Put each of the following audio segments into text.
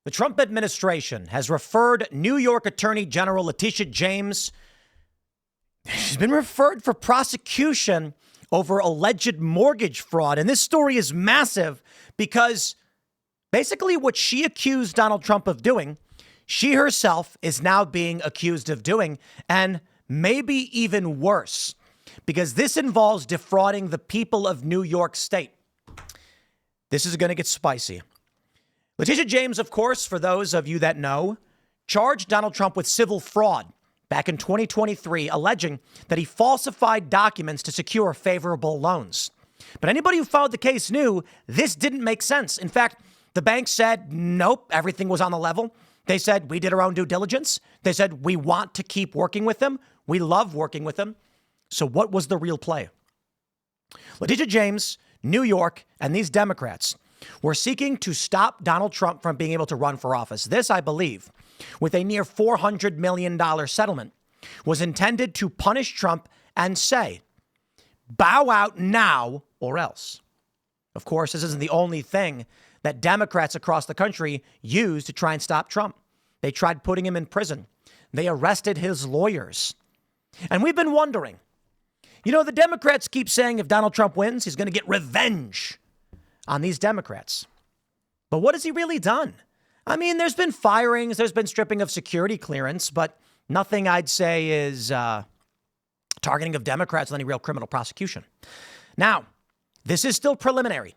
The Trump administration has referred New York Attorney General Letitia James. She's been referred for prosecution over alleged mortgage fraud. And this story is massive because basically what she accused Donald Trump of doing, she herself is now being accused of doing, and maybe even worse, because this involves defrauding the people of New York State. This is going to get spicy. Letitia James, of course, for those of you that know, charged Donald Trump with civil fraud back in 2023, alleging that he falsified documents to secure favorable loans. But anybody who followed the case knew this didn't make sense. In fact, the bank said, nope, everything was on the level. They said, we did our own due diligence. They said, we want to keep working with them. We love working with them. So what was the real play? Letitia James, New York, and these Democrats were seeking to stop Donald Trump from being able to run for office. This, I believe, with a near $400 million settlement, was intended to punish Trump and say, bow out now or else. Of course, this isn't the only thing that Democrats across the country used to try and stop Trump. They tried putting him in prison. They arrested his lawyers. And we've been wondering, the Democrats keep saying if Donald Trump wins, he's going to get revenge on these Democrats. But what has he really done? I mean, there's been firings, there's been stripping of security clearance, but nothing I'd say is targeting of Democrats with any real criminal prosecution. Now, this is still preliminary.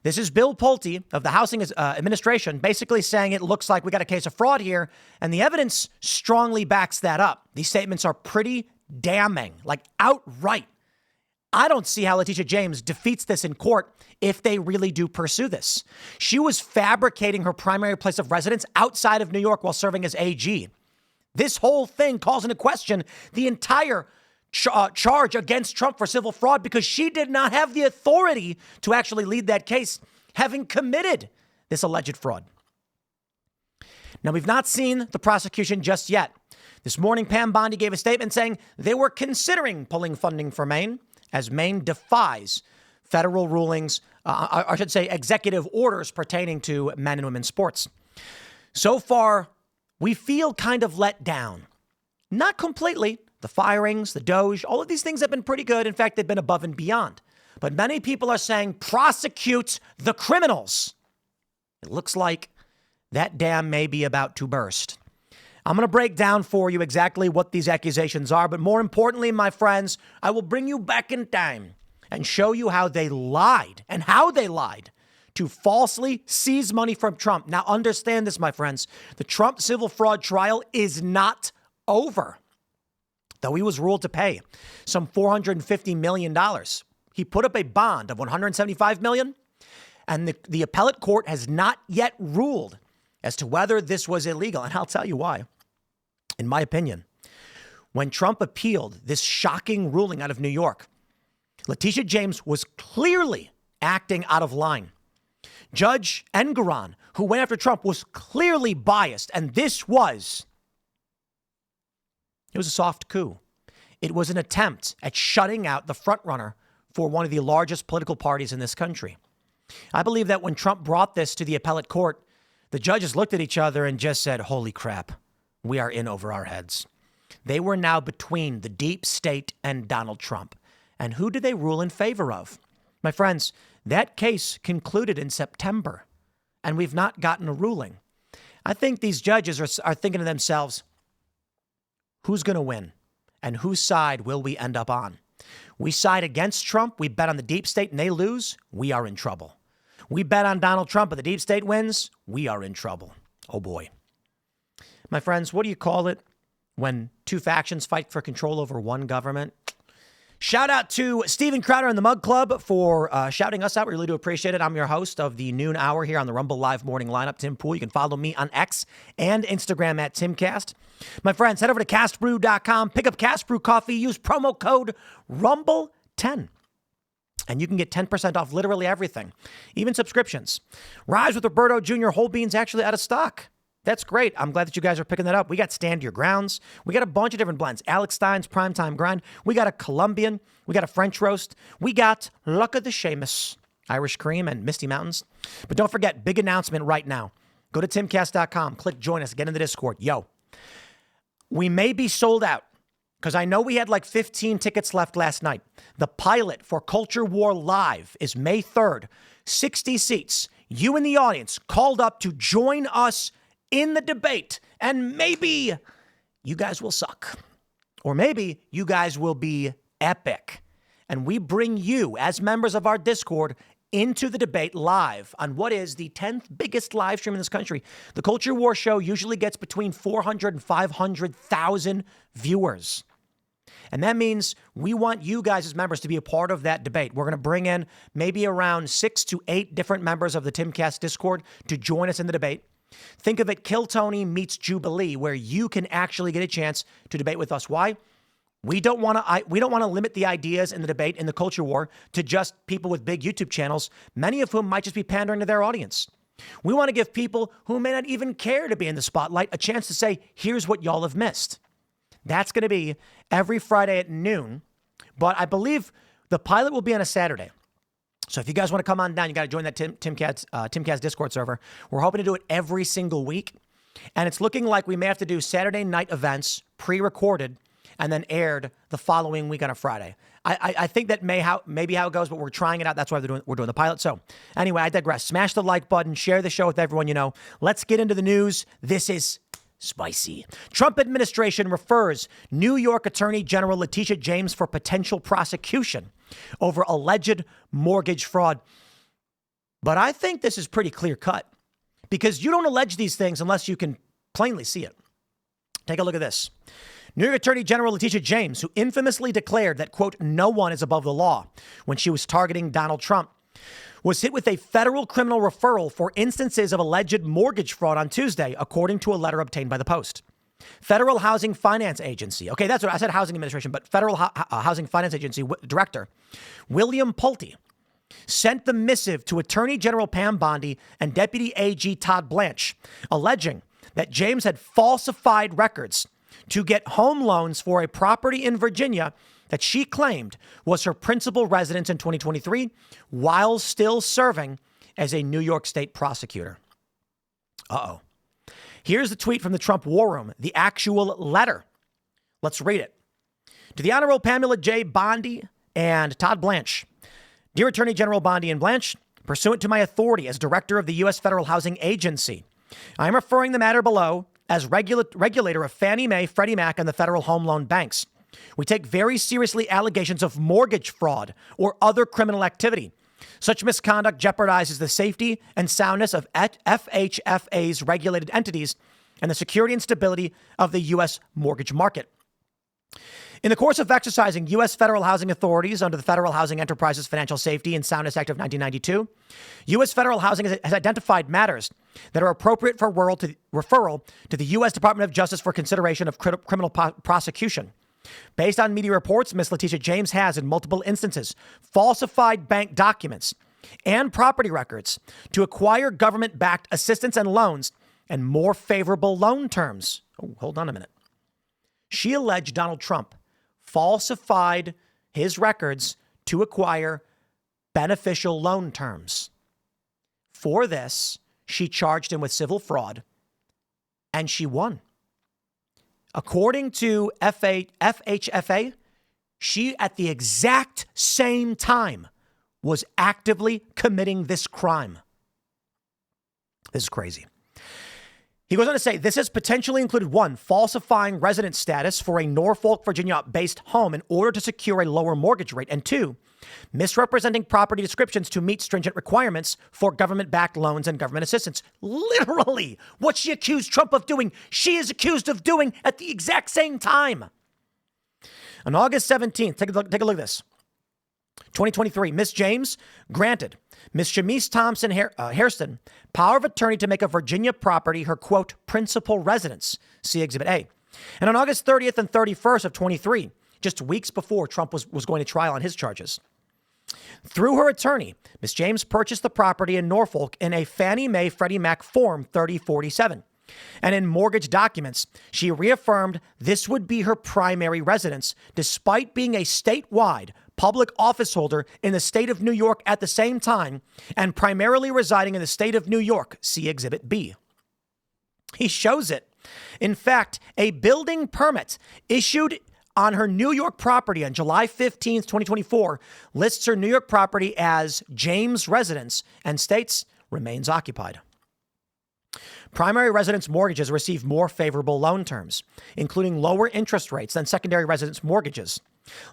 This is Bill Pulte of the Housing Administration basically saying it looks like we got a case of fraud here, and the evidence strongly backs that up. These statements are pretty damning, like outright. I don't see how Letitia James defeats this in court if they really do pursue this. She was fabricating her primary place of residence outside of New York while serving as AG. This whole thing calls into question the entire charge against Trump for civil fraud because she did not have the authority to actually lead that case, having committed this alleged fraud. Now, we've not seen the prosecution just yet. This morning, Pam Bondi gave a statement saying they were considering pulling funding for Maine, as Maine defies federal rulings, I should say executive orders pertaining to men and women's sports. So far, we feel kind of let down. Not completely. The firings, the Doge, all of these things have been pretty good. In fact, they've been above and beyond. But many people are saying prosecute the criminals. It looks like that dam may be about to burst. I'm going to break down for you exactly what these accusations are. But more importantly, my friends, I will bring you back in time and show you how they lied to falsely seize money from Trump. Now, understand this, my friends. The Trump civil fraud trial is not over. Though he was ruled to pay some $450 million. He put up a bond of $175 million, and the appellate court has not yet ruled as to whether this was illegal. And I'll tell you why. In my opinion, when Trump appealed this shocking ruling out of New York, Letitia James was clearly acting out of line. Judge Engoron, who went after Trump, was clearly biased, and it was a soft coup. It was an attempt at shutting out the frontrunner for one of the largest political parties in this country. I believe that when Trump brought this to the appellate court, the judges looked at each other and just said, holy crap, we are in over our heads. They were now between the deep state and Donald Trump. And who did they rule in favor of? My friends, that case concluded in September, and we've not gotten a ruling. I think these judges are thinking to themselves, who's going to win? And whose side will we end up on? We side against Trump. We bet on the deep state and they lose. We are in trouble. We bet on Donald Trump but the deep state wins. We are in trouble. Oh, boy. My friends, what do you call it when two factions fight for control over one government? Shout out to Steven Crowder and the Mug Club for shouting us out. We really do appreciate it. I'm your host of the noon hour here on the Rumble Live Morning Lineup, Tim Pool. You can follow me on X and Instagram at TimCast. My friends, head over to castbrew.com, pick up Cast Brew coffee, use promo code RUMBLE10. And you can get 10% off literally everything, even subscriptions. Rise with Roberto Jr. Whole beans actually out of stock. That's great. I'm glad that you guys are picking that up. We got Stand Your Grounds. We got a bunch of different blends. Alex Stein's Primetime Grind. We got a Colombian. We got a French Roast. We got Luck of the Seamus, Irish Cream, and Misty Mountains. But don't forget, big announcement right now. Go to timcast.com, click join us, get in the Discord. Yo, we may be sold out because I know we had like 15 tickets left last night. The pilot for Culture War Live is May 3rd, 60 seats. You in the audience called up to join us in the debate, and maybe you guys will suck, or maybe you guys will be epic. And we bring you, as members of our Discord, into the debate live on what is the 10th biggest live stream in this country. The Culture War show usually gets between 400 and 500,000 viewers. And that means we want you guys as members to be a part of that debate. We're going to bring in maybe around 6 to 8 different members of the Timcast Discord to join us in the debate. Think of it, Kill Tony meets Jubilee, where you can actually get a chance to debate with us. Why? We don't want to limit the ideas in the debate in the Culture War to just people with big YouTube channels, many of whom might just be pandering to their audience. We want to give people who may not even care to be in the spotlight a chance to say, here's what y'all have missed. That's going to be every Friday at noon, but I believe the pilot will be on a Saturday. So if you guys want to come on down, you got to join that Timcast Discord server. We're hoping to do it every single week, and it's looking like we may have to do Saturday night events pre-recorded and then aired the following week on a Friday. I think that maybe how it goes, but we're trying it out. That's why we're doing the pilot. So anyway, I digress. Smash the like button. Share the show with everyone you know. Let's get into the news. This is spicy. Trump administration refers New York Attorney General Letitia James for potential prosecution over alleged mortgage fraud. But I think this is pretty clear cut because you don't allege these things unless you can plainly see it. Take a look at this. New York Attorney General Letitia James, who infamously declared that, quote, no one is above the law when she was targeting Donald Trump, was hit with a federal criminal referral for instances of alleged mortgage fraud on Tuesday, according to a letter obtained by the Post. Federal Housing Finance Agency. Okay, that's what I said, Housing Administration, but Federal Housing Finance Agency Director William Pulte sent the missive to Attorney General Pam Bondi and Deputy AG Todd Blanche, alleging that James had falsified records to get home loans for a property in Virginia that she claimed was her principal residence in 2023 while still serving as a New York State prosecutor. Uh-oh. Here's the tweet from the Trump War Room, the actual letter. Let's read it. To the Honorable Pamela J. Bondi and Todd Blanche. Dear Attorney General Bondi and Blanche, pursuant to my authority as Director of the U.S. Federal Housing Agency, I am referring the matter below as regulator of Fannie Mae, Freddie Mac, and the Federal Home Loan Banks. We take very seriously allegations of mortgage fraud or other criminal activity. Such misconduct jeopardizes the safety and soundness of FHFA's regulated entities and the security and stability of the U.S. mortgage market. In the course of exercising U.S. federal housing authorities under the Federal Housing Enterprises Financial Safety and Soundness Act of 1992, U.S. federal housing has identified matters that are appropriate for referral to the U.S. Department of Justice for consideration of criminal prosecution. Based on media reports, Ms. Letitia James has, in multiple instances, falsified bank documents and property records to acquire government-backed assistance and loans and more favorable loan terms. Oh, hold on a minute. She alleged Donald Trump falsified his records to acquire beneficial loan terms. For this, she charged him with civil fraud, and she won. According to FHFA, she, at the exact same time, was actively committing this crime. This is crazy. He goes on to say, this has potentially included 1, falsifying resident status for a Norfolk, Virginia-based home in order to secure a lower mortgage rate, and 2, misrepresenting property descriptions to meet stringent requirements for government-backed loans and government assistance. Literally, what she accused Trump of doing, she is accused of doing at the exact same time. On August 17th, take a look at this. 2023, Miss James granted Miss Shamice Thompson Hairston power of attorney to make a Virginia property her, quote, principal residence. See Exhibit A. And on August 30th and 31st of 23, just weeks before Trump was going to trial on his charges, through her attorney, Miss James purchased the property in Norfolk in a Fannie Mae Freddie Mac Form 3047. And in mortgage documents, she reaffirmed this would be her primary residence, despite being a statewide public office holder in the state of New York at the same time and primarily residing in the state of New York. See Exhibit B. He shows it. In fact, a building permit issued on her New York property on July 15th, 2024, lists her New York property as James residence and states remains occupied. Primary residence mortgages receive more favorable loan terms, including lower interest rates than secondary residence mortgages.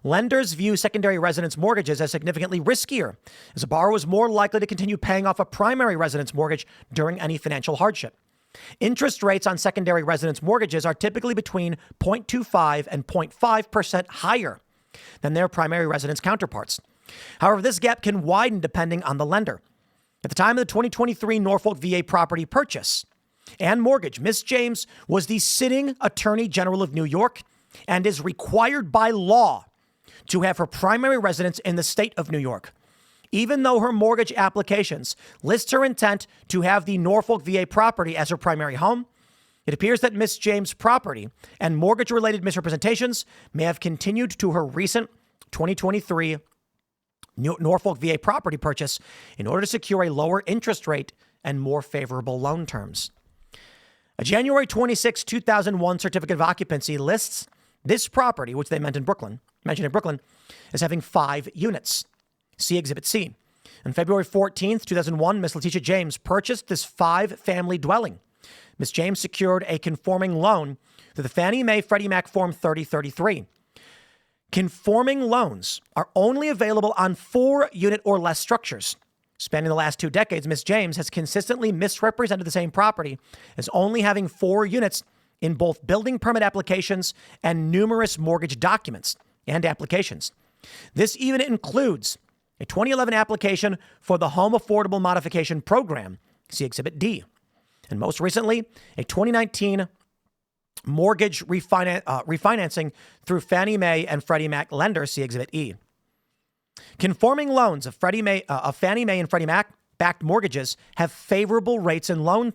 Lenders view secondary residence mortgages as significantly riskier, as a borrower is more likely to continue paying off a primary residence mortgage during any financial hardship. Interest rates on secondary residence mortgages are typically between 0.25 and 0.5% higher than their primary residence counterparts. However, this gap can widen depending on the lender. At the time of the 2023 Norfolk VA property purchase and mortgage, Ms. James was the sitting Attorney General of New York and is required by law to have her primary residence in the state of New York. Even though her mortgage applications list her intent to have the Norfolk VA property as her primary home, it appears that Ms. James' property and mortgage-related misrepresentations may have continued to her recent 2023 Norfolk VA property purchase in order to secure a lower interest rate and more favorable loan terms. A January 26, 2001 certificate of occupancy lists this property, which they mentioned in Brooklyn, as having 5 units. See Exhibit C. On February 14th, 2001, Ms. Letitia James purchased this 5-family dwelling. Ms. James secured a conforming loan through the Fannie Mae Freddie Mac Form 3033. Conforming loans are only available on 4-unit or less structures. Spanning the last 2 decades, Ms. James has consistently misrepresented the same property as only having 4 units in both building permit applications and numerous mortgage documents and applications. This even includes a 2011 application for the Home Affordable Modification Program, see Exhibit D, and most recently, a 2019 mortgage refinancing through Fannie Mae and Freddie Mac lenders, see Exhibit E. Conforming loans of Fannie Mae and Freddie Mac backed mortgages have favorable rates and loan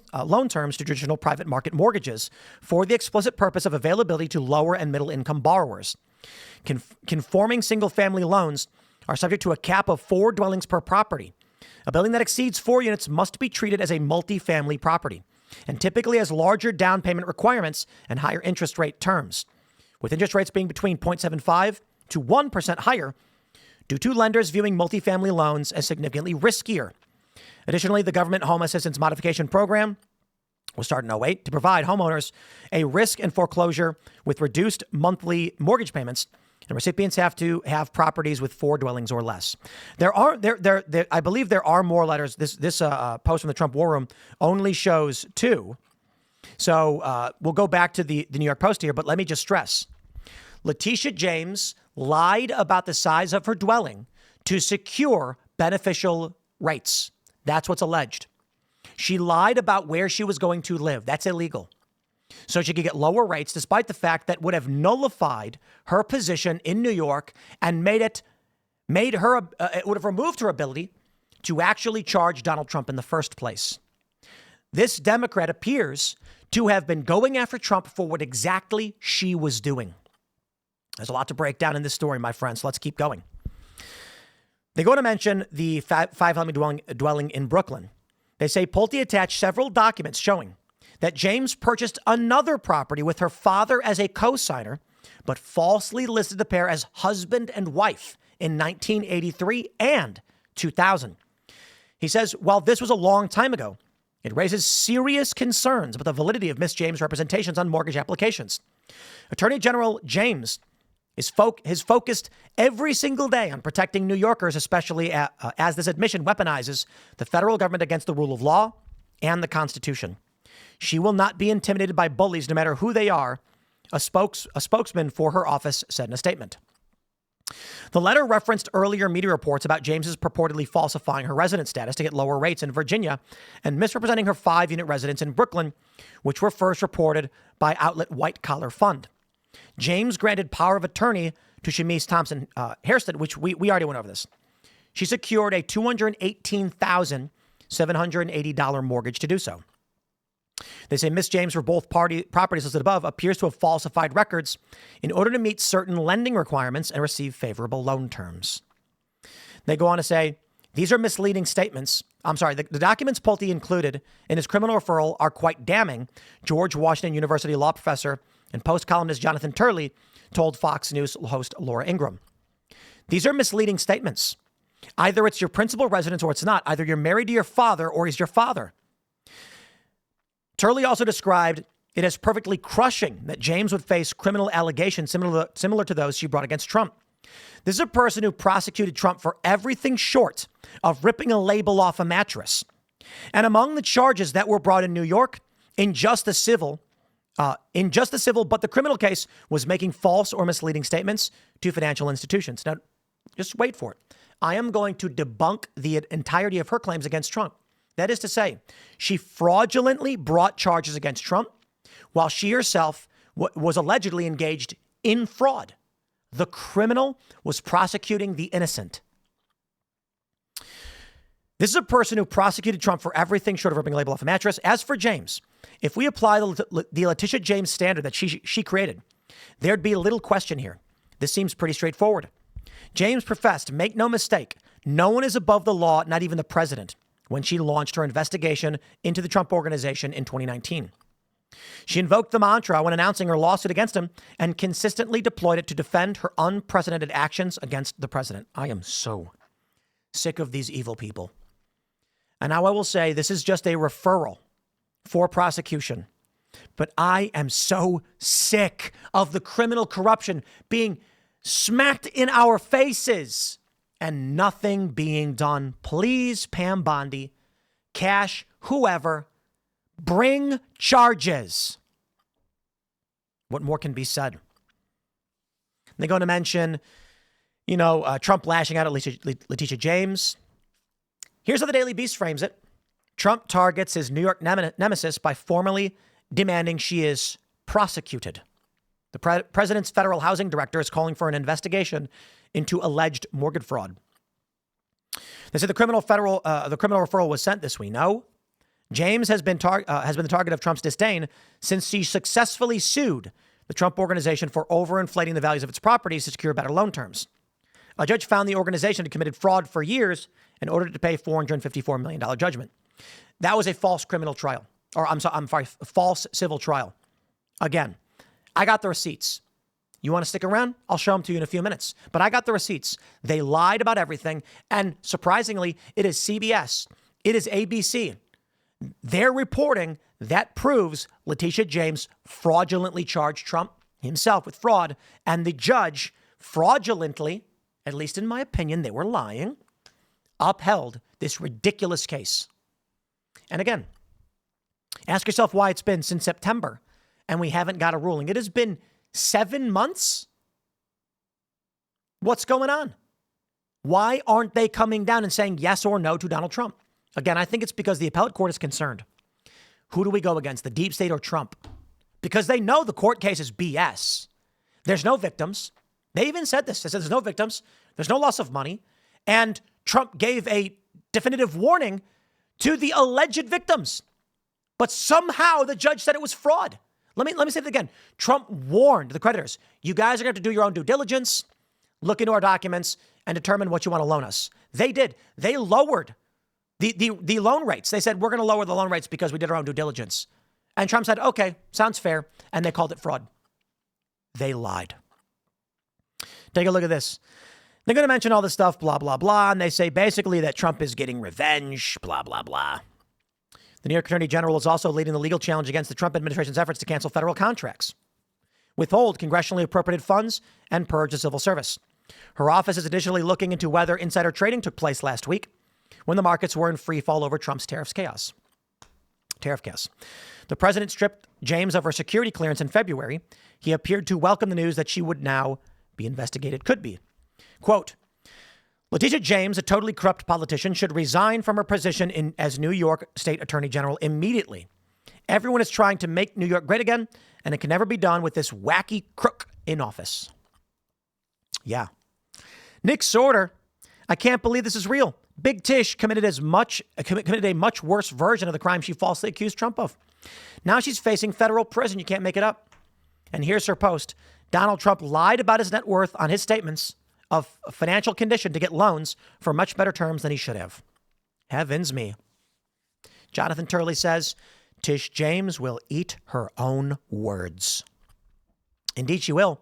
terms to traditional private market mortgages for the explicit purpose of availability to lower and middle income borrowers. Conforming single family loans are subject to a cap of 4 dwellings per property. A building that exceeds 4 units must be treated as a multifamily property and typically has larger down payment requirements and higher interest rate terms, with interest rates being between 0.75 to 1% higher due to lenders viewing multifamily loans as significantly riskier. Additionally, the Government Home Assistance Modification Program will start in 2008 to provide homeowners a risk and foreclosure with reduced monthly mortgage payments, and recipients have to have properties with 4 dwellings or less. I believe there are more letters. This post from the Trump War Room only shows 2. So we'll go back to the New York Post here, but let me just stress. Letitia James lied about the size of her dwelling to secure beneficial rates. That's what's alleged. She lied about where she was going to live. That's illegal. So she could get lower rates, despite the fact that would have nullified her position in New York and it would have removed her ability to actually charge Donald Trump in the first place. This Democrat appears to have been going after Trump for what exactly she was doing. There's a lot to break down in this story, my friends. So let's keep going. They go to mention the 5-family dwelling in Brooklyn. They say Pulte attached several documents showing that James purchased another property with her father as a co-signer, but falsely listed the pair as husband and wife in 1983 and 2000. He says, while this was a long time ago, it raises serious concerns about the validity of Ms. James' representations on mortgage applications. Attorney General James is focused every single day on protecting New Yorkers, especially as this admission weaponizes the federal government against the rule of law and the Constitution. She will not be intimidated by bullies, no matter who they are, a spokesman for her office said in a statement. The letter referenced earlier media reports about James's purportedly falsifying her resident status to get lower rates in Virginia and misrepresenting her 5-unit residence in Brooklyn, which were first reported by outlet White Collar Fund. James granted power of attorney to Shamise Thompson Hairston, which we already went over this. She secured a $218,780 mortgage to do so. They say Miss James, for both properties listed above, appears to have falsified records in order to meet certain lending requirements and receive favorable loan terms. They go on to say, these are misleading statements The documents Pulte included in his criminal referral are quite damning, George Washington University law professor and Post columnist Jonathan Turley told Fox News host Laura Ingraham. These are misleading statements. Either it's your principal residence or it's not. Either you're married to your father or he's your father. Turley also described it as perfectly crushing that James would face criminal allegations similar to those she brought against Trump. This is a person who prosecuted Trump for everything short of ripping a label off a mattress. And among the charges that were brought in New York, in just the civil, but the criminal case was making false or misleading statements to financial institutions. Now, just wait for it. I am going to debunk the entirety of her claims against Trump. That is to say, she fraudulently brought charges against Trump while she herself was allegedly engaged in fraud. The criminal was prosecuting the innocent. This is a person who prosecuted Trump for everything short of ripping a label off a mattress. As for James, if we apply the Letitia James standard that she created, there'd be little question here. This seems pretty straightforward. James professed, make no mistake, no one is above the law, not even the president, when she launched her investigation into the Trump organization in 2019. She invoked the mantra when announcing her lawsuit against him and consistently deployed it to defend her unprecedented actions against the president. I am so sick of these evil people. And now I will say this is just a referral for prosecution. But I am so sick of the criminal corruption being smacked in our faces and nothing being done. Please, Pam Bondi, Cash, whoever, bring charges. What more can be said? They're going to mention, Trump lashing out at Letitia James. Here's how the Daily Beast frames it. Trump targets his New York nemesis by formally demanding she is prosecuted. The president's federal housing director is calling for an investigation into alleged mortgage fraud. They said the criminal referral was sent this week. No. James has been the target of Trump's disdain since she successfully sued the Trump organization for overinflating the values of its properties to secure better loan terms. A judge found the organization had committed fraud for years and ordered it to pay $454 million judgment. That was a false criminal trial, false civil trial. Again, I got the receipts. You want to stick around? I'll show them to you in a few minutes. But I got the receipts. They lied about everything. And surprisingly, it is CBS. It is ABC. Their reporting that proves Letitia James fraudulently charged Trump himself with fraud. And the judge fraudulently, at least in my opinion, they were lying, upheld this ridiculous case. And again, ask yourself why it's been since September and we haven't got a ruling. It has been 7 months. What's going on? Why aren't they coming down and saying yes or no to Donald Trump? Again, I think it's because the appellate court is concerned. Who do we go against, the deep state or Trump? Because they know the court case is BS. There's no victims. They even said this. They said there's no victims. There's no loss of money. And Trump gave a definitive warning to the alleged victims. But somehow the judge said it was fraud. Let me say it again. Trump warned the creditors, you guys are going to have to do your own due diligence, look into our documents, and determine what you want to loan us. They did. They lowered the loan rates. They said, we're going to lower the loan rates because we did our own due diligence. And Trump said, okay, sounds fair. And they called it fraud. They lied. Take a look at this. They're going to mention all this stuff, blah, blah, blah. And they say basically that Trump is getting revenge, blah, blah, blah. The New York Attorney General is also leading the legal challenge against the Trump administration's efforts to cancel federal contracts, withhold congressionally appropriated funds, and purge the civil service. Her office is additionally looking into whether insider trading took place last week when the markets were in free fall over Trump's tariff chaos. The president stripped James of her security clearance in February. He appeared to welcome the news that she would now be investigated. Could be. Quote, Letitia James, a totally corrupt politician, should resign from her position as New York State Attorney General immediately. Everyone is trying to make New York great again, and it can never be done with this wacky crook in office. Yeah. Nick Sorter, I can't believe this is real. Big Tish committed a much worse version of the crime she falsely accused Trump of. Now she's facing federal prison. You can't make it up. And here's her post. Donald Trump lied about his net worth on his statements of financial condition to get loans for much better terms than he should have. Heavens me. Jonathan Turley says, Tish James will eat her own words. Indeed, she will.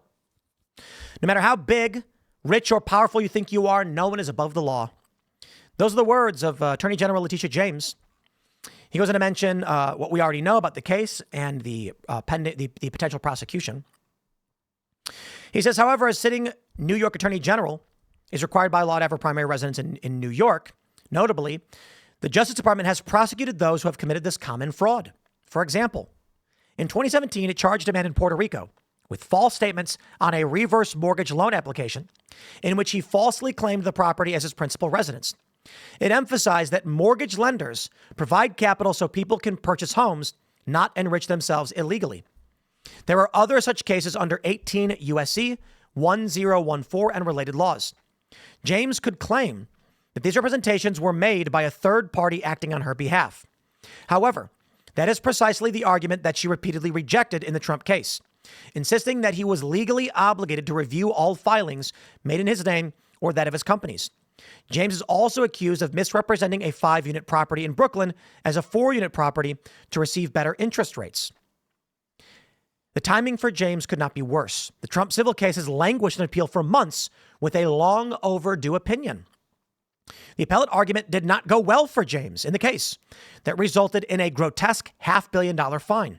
No matter how big, rich, or powerful you think you are, no one is above the law. Those are the words of Attorney General Letitia James. He goes on to mention what we already know about the case and the potential prosecution. He says, however, a sitting New York Attorney General is required by law to have a primary residence in New York. Notably, the Justice Department has prosecuted those who have committed this common fraud. For example, in 2017, it charged a man in Puerto Rico with false statements on a reverse mortgage loan application in which he falsely claimed the property as his principal residence. It emphasized that mortgage lenders provide capital so people can purchase homes, not enrich themselves illegally. There are other such cases under 18 U.S.C. 1014 and related laws. James could claim that these representations were made by a third party acting on her behalf. However, that is precisely the argument that she repeatedly rejected in the Trump case, insisting that he was legally obligated to review all filings made in his name or that of his companies. James is also accused of misrepresenting a 5-unit property in Brooklyn as a 4-unit property to receive better interest rates. The timing for James could not be worse. The Trump civil case has languished in appeal for months with a long overdue opinion. The appellate argument did not go well for James in the case that resulted in a grotesque $500 million fine.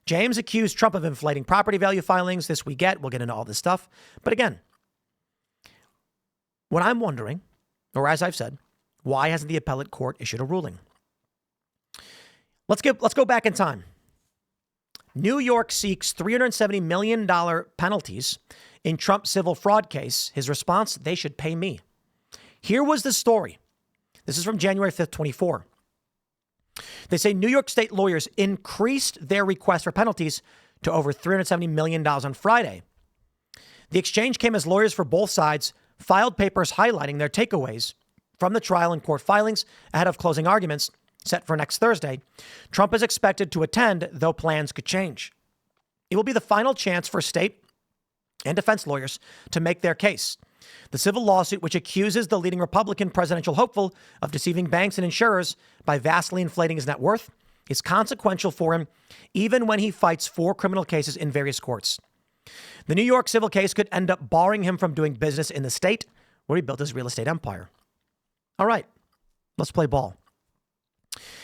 James accused Trump of inflating property value filings. This we get. We'll get into all this stuff. But again, what I'm wondering, or as I've said, why hasn't the appellate court issued a ruling? Let's go back in time. New York seeks $370 million penalties in Trump's civil fraud case. His response, they should pay me. Here was the story. This is from January 5th, 24. They say New York state lawyers increased their request for penalties to over $370 million on Friday. The exchange came as lawyers for both sides filed papers highlighting their takeaways from the trial and court filings ahead of closing arguments set for next Thursday. Trump is expected to attend, though plans could change. It will be the final chance for state and defense lawyers to make their case. The civil lawsuit, which accuses the leading Republican presidential hopeful of deceiving banks and insurers by vastly inflating his net worth, is consequential for him even when he fights 4 criminal cases in various courts. The New York civil case could end up barring him from doing business in the state where he built his real estate empire. All right, let's play ball.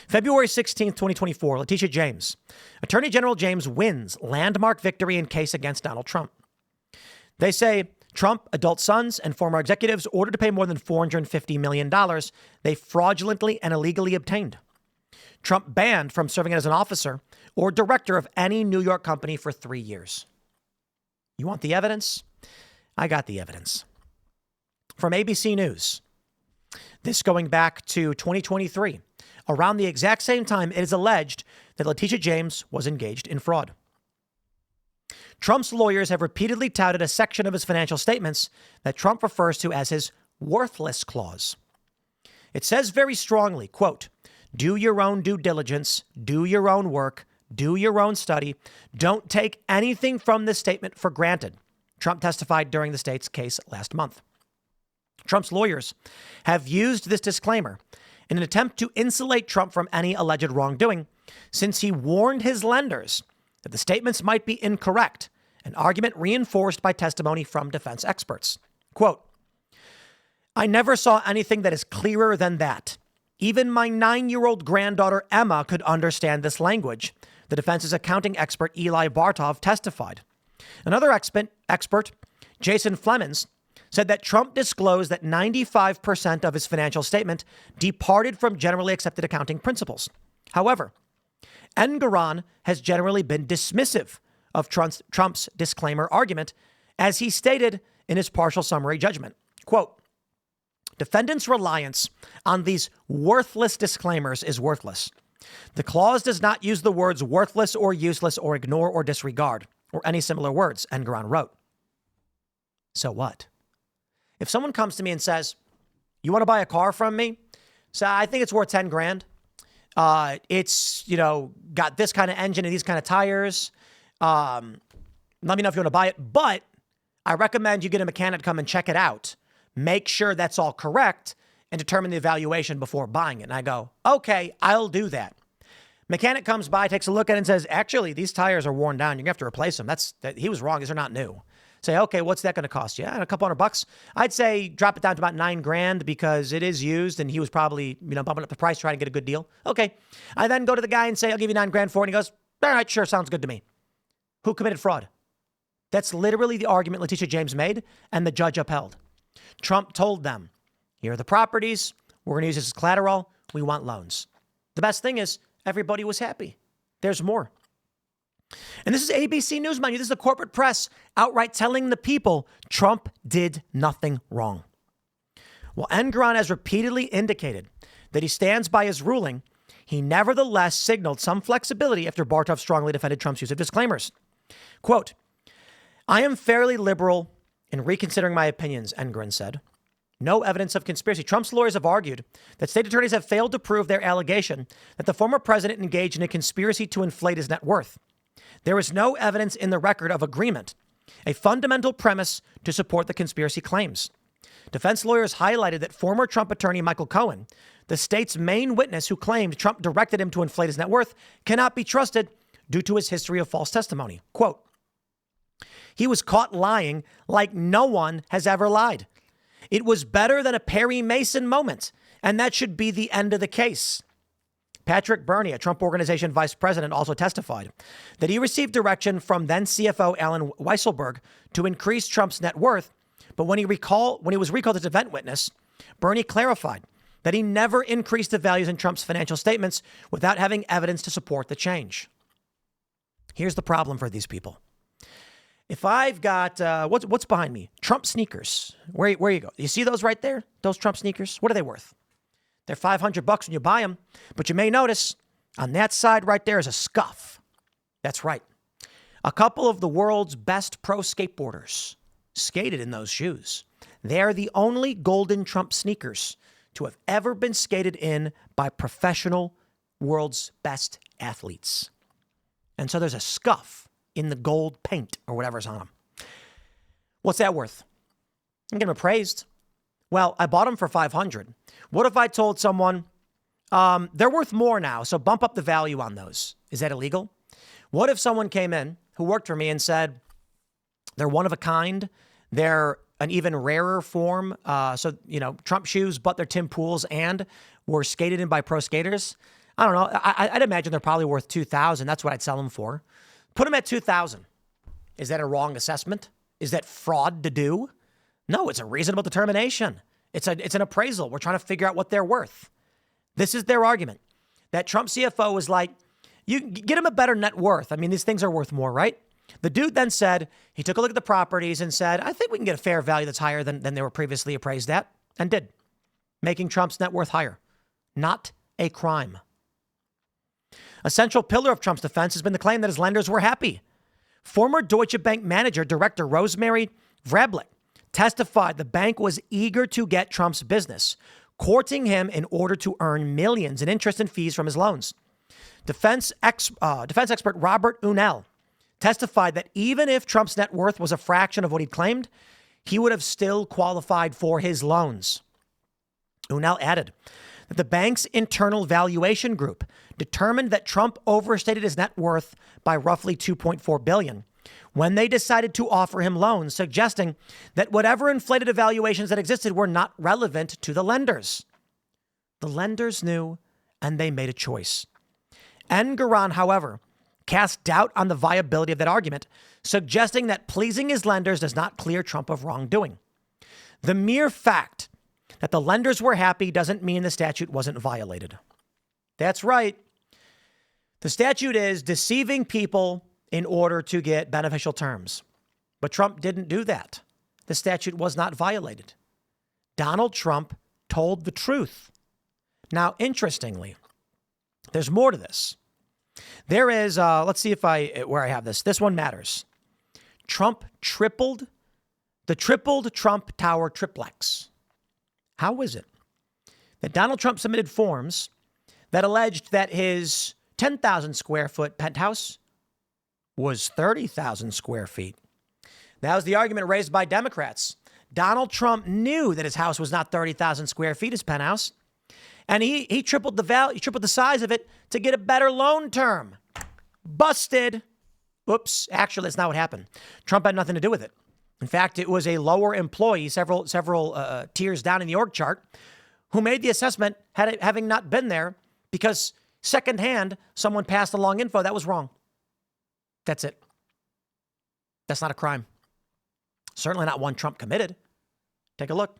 February 16th, 2024, Letitia James. Attorney General James wins landmark victory in case against Donald Trump. They say Trump, adult sons, and former executives ordered to pay more than $450 million they fraudulently and illegally obtained. Trump banned from serving as an officer or director of any New York company for 3 years. You want the evidence? I got the evidence. From ABC News. This going back to 2023. Around the exact same time, it is alleged that Letitia James was engaged in fraud. Trump's lawyers have repeatedly touted a section of his financial statements that Trump refers to as his worthless clause. It says very strongly, quote, do your own due diligence, do your own work, do your own study. Don't take anything from this statement for granted. Trump testified during the state's case last month. Trump's lawyers have used this disclaimer in an attempt to insulate Trump from any alleged wrongdoing, since he warned his lenders that the statements might be incorrect, an argument reinforced by testimony from defense experts. Quote, I never saw anything that is clearer than that. Even my 9-year-old granddaughter Emma could understand this language, the defense's accounting expert Eli Bartov testified. Another expert, Jason Flemons, said that Trump disclosed that 95% of his financial statement departed from generally accepted accounting principles. However, Engoron has generally been dismissive of Trump's disclaimer argument, as he stated in his partial summary judgment. Quote, defendants' reliance on these worthless disclaimers is worthless. The clause does not use the words worthless or useless or ignore or disregard or any similar words, Engoron wrote. So what? If someone comes to me and says, you want to buy a car from me? So I think it's worth 10 grand. It's, got this kind of engine and these kind of tires. Let me know if you want to buy it, but I recommend you get a mechanic to come and check it out. Make sure that's all correct. and determine the evaluation before buying it. And I go, okay, I'll do that. Mechanic comes by, takes a look at it and says, actually, these tires are worn down. You're going to have to replace them. He was wrong. These are not new. Say, okay, what's that going to cost you? A couple $100. I'd say drop it down to about $9,000 because it is used and he was probably, bumping up the price trying to get a good deal. Okay. I then go to the guy and say, I'll give you $9,000 for it. And he goes, all right, sure. Sounds good to me. Who committed fraud? That's literally the argument Letitia James made and the judge upheld. Trump told them, here are the properties. We're going to use this as collateral. We want loans. The best thing is everybody was happy. There's more. And this is ABC News, mind you. This is the corporate press outright telling the people Trump did nothing wrong. Well, Engoron has repeatedly indicated that he stands by his ruling. He nevertheless signaled some flexibility after Bartov strongly defended Trump's use of disclaimers. Quote, I am fairly liberal in reconsidering my opinions, Engoron said. No evidence of conspiracy. Trump's lawyers have argued that state attorneys have failed to prove their allegation that the former president engaged in a conspiracy to inflate his net worth. There is no evidence in the record of agreement, a fundamental premise to support the conspiracy claims. Defense lawyers highlighted that former Trump attorney Michael Cohen, the state's main witness who claimed Trump directed him to inflate his net worth, cannot be trusted due to his history of false testimony. Quote, he was caught lying like no one has ever lied. It was better than a Perry Mason moment, and that should be the end of the case. Patrick Burney, a Trump Organization vice president, also testified that he received direction from then CFO Alan Weisselberg to increase Trump's net worth. But when he was recalled as event witness, Burney clarified that he never increased the values in Trump's financial statements without having evidence to support the change. Here's the problem for these people. If I've got, what's behind me? Trump sneakers. Where you go? You see those right there? Those Trump sneakers? What are they worth? They're $500 when you buy them, but you may notice on that side right there is a scuff. That's right. A couple of the world's best pro skateboarders skated in those shoes. They're the only golden Trump sneakers to have ever been skated in by professional world's best athletes. And so there's a scuff in the gold paint or whatever's on them. What's that worth? I'm getting them appraised. Well, I bought them for $500. What if I told someone they're worth more now, so bump up the value on those? Is that illegal? What if someone came in who worked for me and said they're one of a kind, they're an even rarer form, Trump shoes, but they're Tim Pools and were skated in by pro skaters? I don't know. I'd imagine they're probably worth $2,000. That's what I'd sell them for. Put them at $2,000. Is that a wrong assessment? Is that fraud to do? No, it's a reasonable determination. It's an appraisal. We're trying to figure out what they're worth. This is their argument. That Trump CFO was like, you get him a better net worth. I mean, these things are worth more, right? The dude then said, he took a look at the properties and said, I think we can get a fair value that's higher than they were previously appraised at, and did, making Trump's net worth higher. Not a crime. A central pillar of Trump's defense has been the claim that his lenders were happy. Former Deutsche Bank manager, director Rosemary Vrablic, testified the bank was eager to get Trump's business, courting him in order to earn millions in interest and fees from his loans. Defense expert Robert Unell testified that even if Trump's net worth was a fraction of what he'd claimed, he would have still qualified for his loans. Unell added that the bank's internal valuation group determined that Trump overstated his net worth by roughly $2.4 billion when they decided to offer him loans, suggesting that whatever inflated evaluations that existed were not relevant to the lenders. The lenders knew, and they made a choice. Engoron, however, cast doubt on the viability of that argument, suggesting that pleasing his lenders does not clear Trump of wrongdoing. The mere fact that the lenders were happy doesn't mean the statute wasn't violated. That's right. The statute is deceiving people in order to get beneficial terms. But Trump didn't do that. The statute was not violated. Donald Trump told the truth. Now, interestingly, there's more to this. There is, let's see where I have this. This one matters. The tripled Trump Tower triplex. How is it that Donald Trump submitted forms that alleged that his 10,000 square foot penthouse was 30,000 square feet? That was the argument raised by Democrats. Donald Trump knew that his house was not 30,000 square feet, his penthouse. And he tripled the value, tripled the size of it to get a better loan term. Busted. Oops. Actually, that's not what happened. Trump had nothing to do with it. In fact, it was a lower employee, several tiers down in the org chart, who made the assessment having not been there because secondhand, someone passed along info that was wrong. That's it. That's not a crime. Certainly not one Trump committed. Take a look.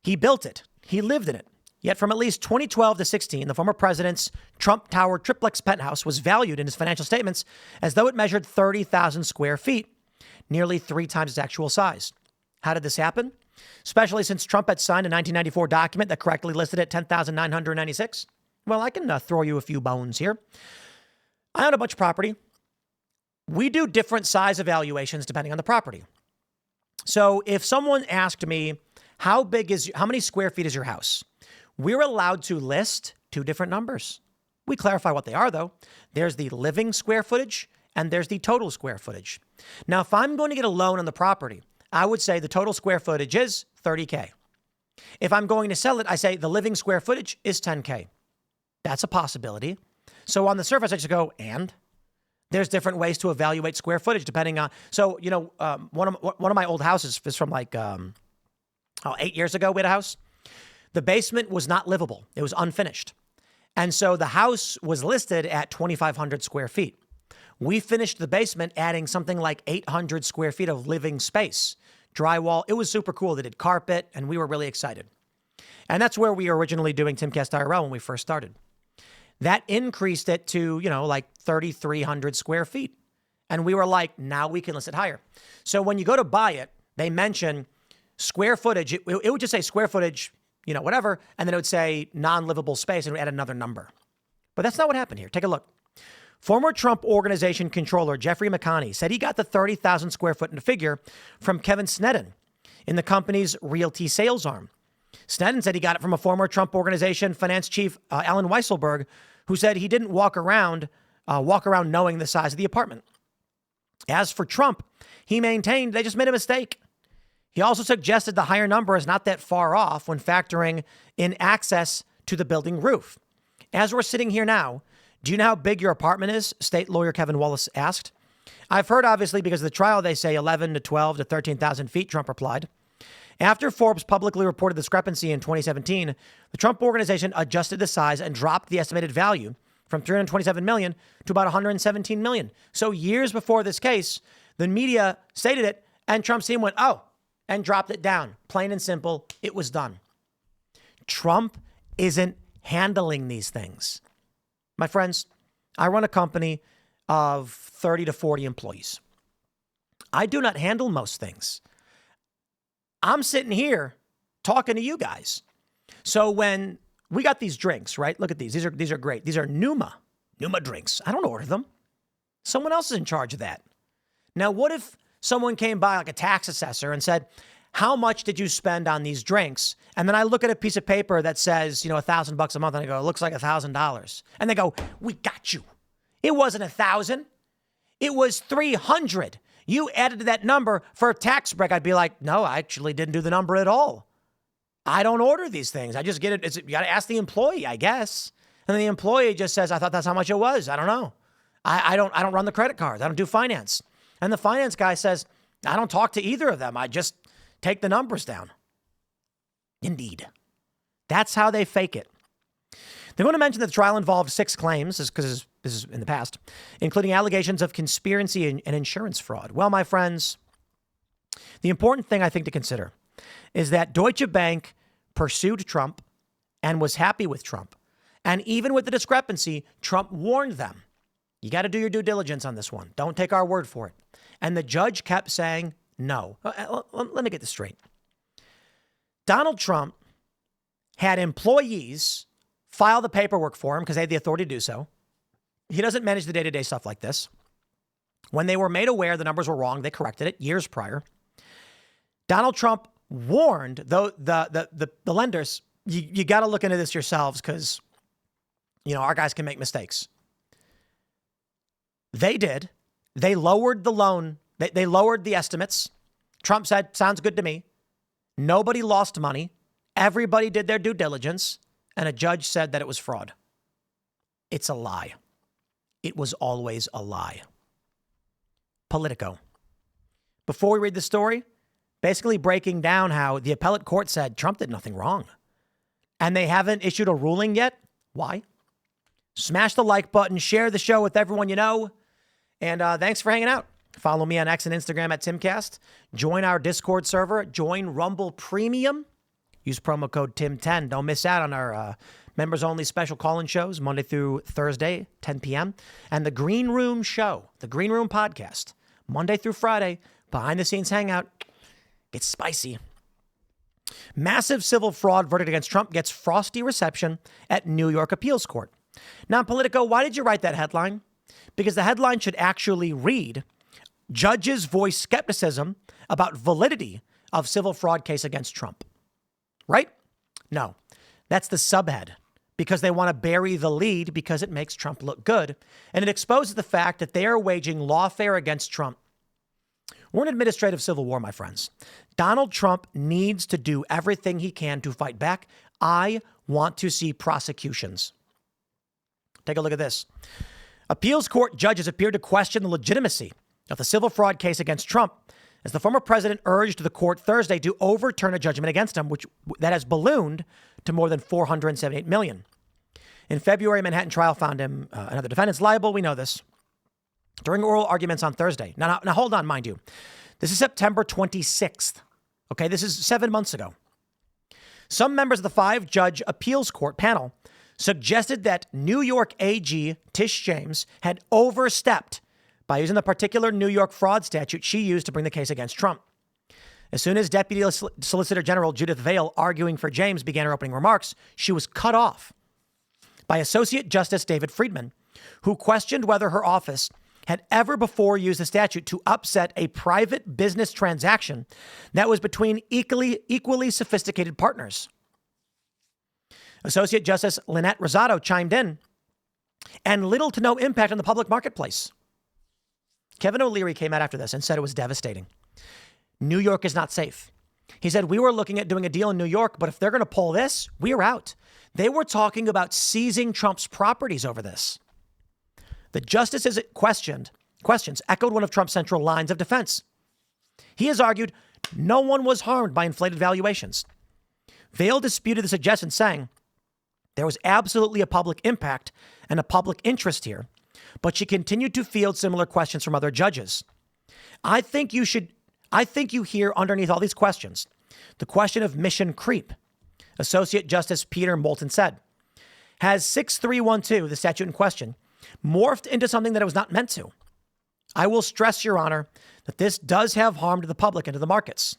He built it. He lived in it. Yet from at least 2012 to 16, the former president's Trump Tower triplex penthouse was valued in his financial statements as though it measured 30,000 square feet, nearly 3 times its actual size. How did this happen? Especially since Trump had signed a 1994 document that correctly listed it at 10,996. Well, I can throw you a few bones here. I own a bunch of property. We do different size evaluations depending on the property. So if someone asked me, how many square feet is your house? We're allowed to list 2 different numbers. We clarify what they are, though. There's the living square footage and there's the total square footage. Now, if I'm going to get a loan on the property, I would say the total square footage is 30K. If I'm going to sell it, I say the living square footage is 10K. That's a possibility. So on the surface, I just go, and there's different ways to evaluate square footage depending on. So, one of my old houses is from 8 years ago. We had a house. The basement was not livable. It was unfinished. And so the house was listed at 2,500 square feet. We finished the basement adding something like 800 square feet of living space, drywall. It was super cool. They did carpet and we were really excited. And that's where we were originally doing Timcast IRL when we first started. That increased it to, 3,300 square feet. And we were like, now we can list it higher. So when you go to buy it, they mention square footage. It would just say square footage, whatever. And then it would say non-livable space and it would add another number. But that's not what happened here. Take a look. Former Trump Organization controller Jeffrey McConney said he got the 30,000 square foot figure from Kevin Sneddon in the company's realty sales arm. Sneddon said he got it from a former Trump Organization finance chief, Alan Weisselberg, who said he didn't walk around knowing the size of the apartment. As for Trump, he maintained they just made a mistake. He also suggested the higher number is not that far off when factoring in access to the building roof. As we're sitting here now, do you know how big your apartment is? State lawyer Kevin Wallace asked. I've heard, obviously, because of the trial, they say 11 to 12 to 13,000 feet, Trump replied. After Forbes publicly reported the discrepancy in 2017, the Trump Organization adjusted the size and dropped the estimated value from $327 million to about $117 million. So years before this case, the media stated it, and Trump's team went, oh, and dropped it down. Plain and simple, it was done. Trump isn't handling these things. My friends, I run a company of 30 to 40 employees. I do not handle most things. I'm sitting here talking to you guys. So when we got these drinks, right? Look at these. These are great. These are Numa drinks. I don't order them. Someone else is in charge of that. Now, what if someone came by like a tax assessor and said, how much did you spend on these drinks? And then I look at a piece of paper that says, $1,000 a month. And I go, it looks like $1,000. And they go, we got you. It wasn't 1,000. It was 300. You added to that number for a tax break. I'd be like, no, I actually didn't do the number at all. I don't order these things. I just get it. You got to ask the employee, I guess. And the employee just says, I thought that's how much it was. I don't know. I don't run the credit cards. I don't do finance. And the finance guy says, I don't talk to either of them. I just take the numbers down. Indeed. That's how they fake it. They're going to mention that the trial involved 6 claims, because this is in the past, including allegations of conspiracy and insurance fraud. Well, my friends, the important thing I think to consider is that Deutsche Bank pursued Trump and was happy with Trump. And even with the discrepancy, Trump warned them. You got to do your due diligence on this one. Don't take our word for it. And the judge kept saying no. Let me get this straight. Donald Trump had employees file the paperwork for him because they had the authority to do so. He doesn't manage the day-to-day stuff like this. When they were made aware the numbers were wrong, they corrected it years prior. Donald Trump warned the lenders, you got to look into this yourselves because, our guys can make mistakes. They did. They lowered the loan. They lowered the estimates. Trump said, sounds good to me. Nobody lost money. Everybody did their due diligence. And a judge said that it was fraud. It's a lie. It was always a lie. Politico. Before we read the story, basically breaking down how the appellate court said Trump did nothing wrong. And they haven't issued a ruling yet. Why? Smash the like button, share the show with everyone you know. And thanks for hanging out. Follow me on X and Instagram at Timcast. Join our Discord server. Join Rumble Premium. Use promo code TIM10. Don't miss out on our members-only special call-in shows Monday through Thursday, 10 p.m. And the Green Room show, the Green Room podcast, Monday through Friday, behind-the-scenes hangout. It's spicy. Massive civil fraud verdict against Trump gets frosty reception at New York appeals court. Now, Politico, why did you write that headline? Because the headline should actually read, Judges voice skepticism about validity of civil fraud case against Trump. Right? No, that's the subhead because they want to bury the lead because it makes Trump look good. And it exposes the fact that they are waging lawfare against Trump. We're in administrative civil war, my friends. Donald Trump needs to do everything he can to fight back. I want to see prosecutions. Take a look at this. Appeals court judges appeared to question the legitimacy of the civil fraud case against Trump as the former president urged the court Thursday to overturn a judgment against him, that has ballooned to more than $478 million. In February, a Manhattan trial found him and other defendants liable. We know this. During oral arguments on Thursday. Now, hold on, mind you. This is September 26th. Okay, this is 7 months ago. Some members of the 5-judge appeals court panel suggested that New York AG Tish James had overstepped by using the particular New York fraud statute she used to bring the case against Trump. As soon as Deputy Solicitor General Judith Vale, arguing for James, began her opening remarks, she was cut off by Associate Justice David Friedman, who questioned whether her office had ever before used the statute to upset a private business transaction that was between equally sophisticated partners. Associate Justice Lynette Rosado chimed in, and little to no impact on the public marketplace. Kevin O'Leary came out after this and said it was devastating. New York is not safe. He said, we were looking at doing a deal in New York, but if they're going to pull this, we're out. They were talking about seizing Trump's properties over this. The justice's questions echoed one of Trump's central lines of defense. He has argued no one was harmed by inflated valuations. Vale disputed the suggestion, saying there was absolutely a public impact and a public interest here, but she continued to field similar questions from other judges. I think you hear underneath all these questions the question of mission creep. Associate Justice Peter Moulton said, has 6312, the statute in question, morphed into something that it was not meant to? I will stress, Your Honor, that this does have harm to the public and to the markets.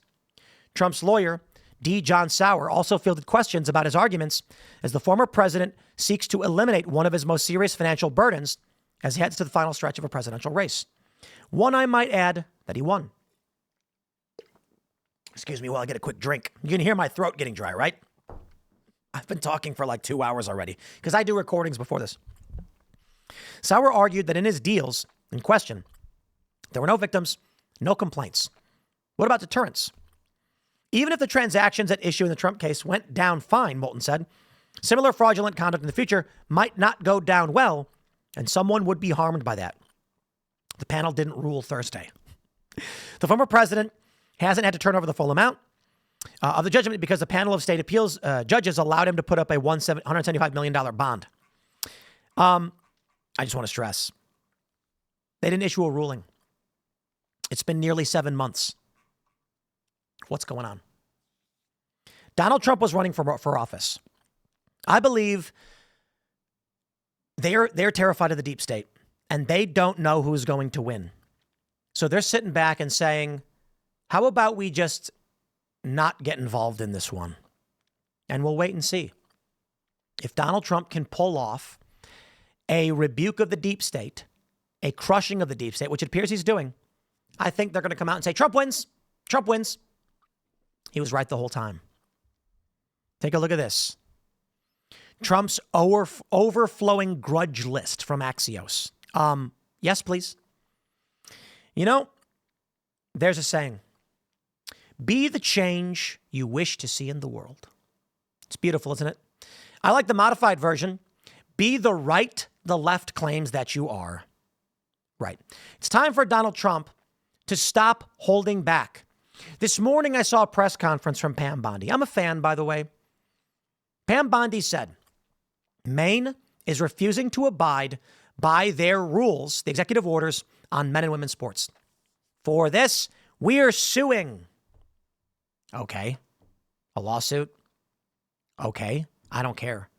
Trump's lawyer, D. John Sauer, also fielded questions about his arguments as the former president seeks to eliminate one of his most serious financial burdens as he heads to the final stretch of a presidential race. One, I might add, that he won. Excuse me while I get a quick drink. You can hear my throat getting dry, right? I've been talking for like 2 hours already because I do recordings before this. Sauer argued that in his deals in question, there were no victims, no complaints. What about deterrence? Even if the transactions at issue in the Trump case went down fine, Moulton said, similar fraudulent conduct in the future might not go down well, and someone would be harmed by that. The panel didn't rule Thursday. The former president hasn't had to turn over the full amount of the judgment because the panel of state appeals judges allowed him to put up a $175 million bond. I just want to stress, they didn't issue a ruling. It's been nearly 7 months. What's going on? Donald Trump was running for office. I believe they're terrified of the deep state, and they don't know who's going to win. So they're sitting back and saying, how about we just not get involved in this one? And we'll wait and see. If Donald Trump can pull off a rebuke of the deep state, a crushing of the deep state, which it appears he's doing, I think they're going to come out and say, Trump wins. Trump wins. He was right the whole time. Take a look at this. Trump's overflowing grudge list from Axios. Yes, please. You know, there's a saying. Be the change you wish to see in the world. It's beautiful, isn't it? I like the modified version. Be the right the left claims that you are. Right. It's time for Donald Trump to stop holding back. This morning, I saw a press conference from Pam Bondi. I'm a fan, by the way. Pam Bondi said, Maine is refusing to abide by their rules, the executive orders on men and women's sports. For this, we are suing. Okay. A lawsuit? Okay. I don't care.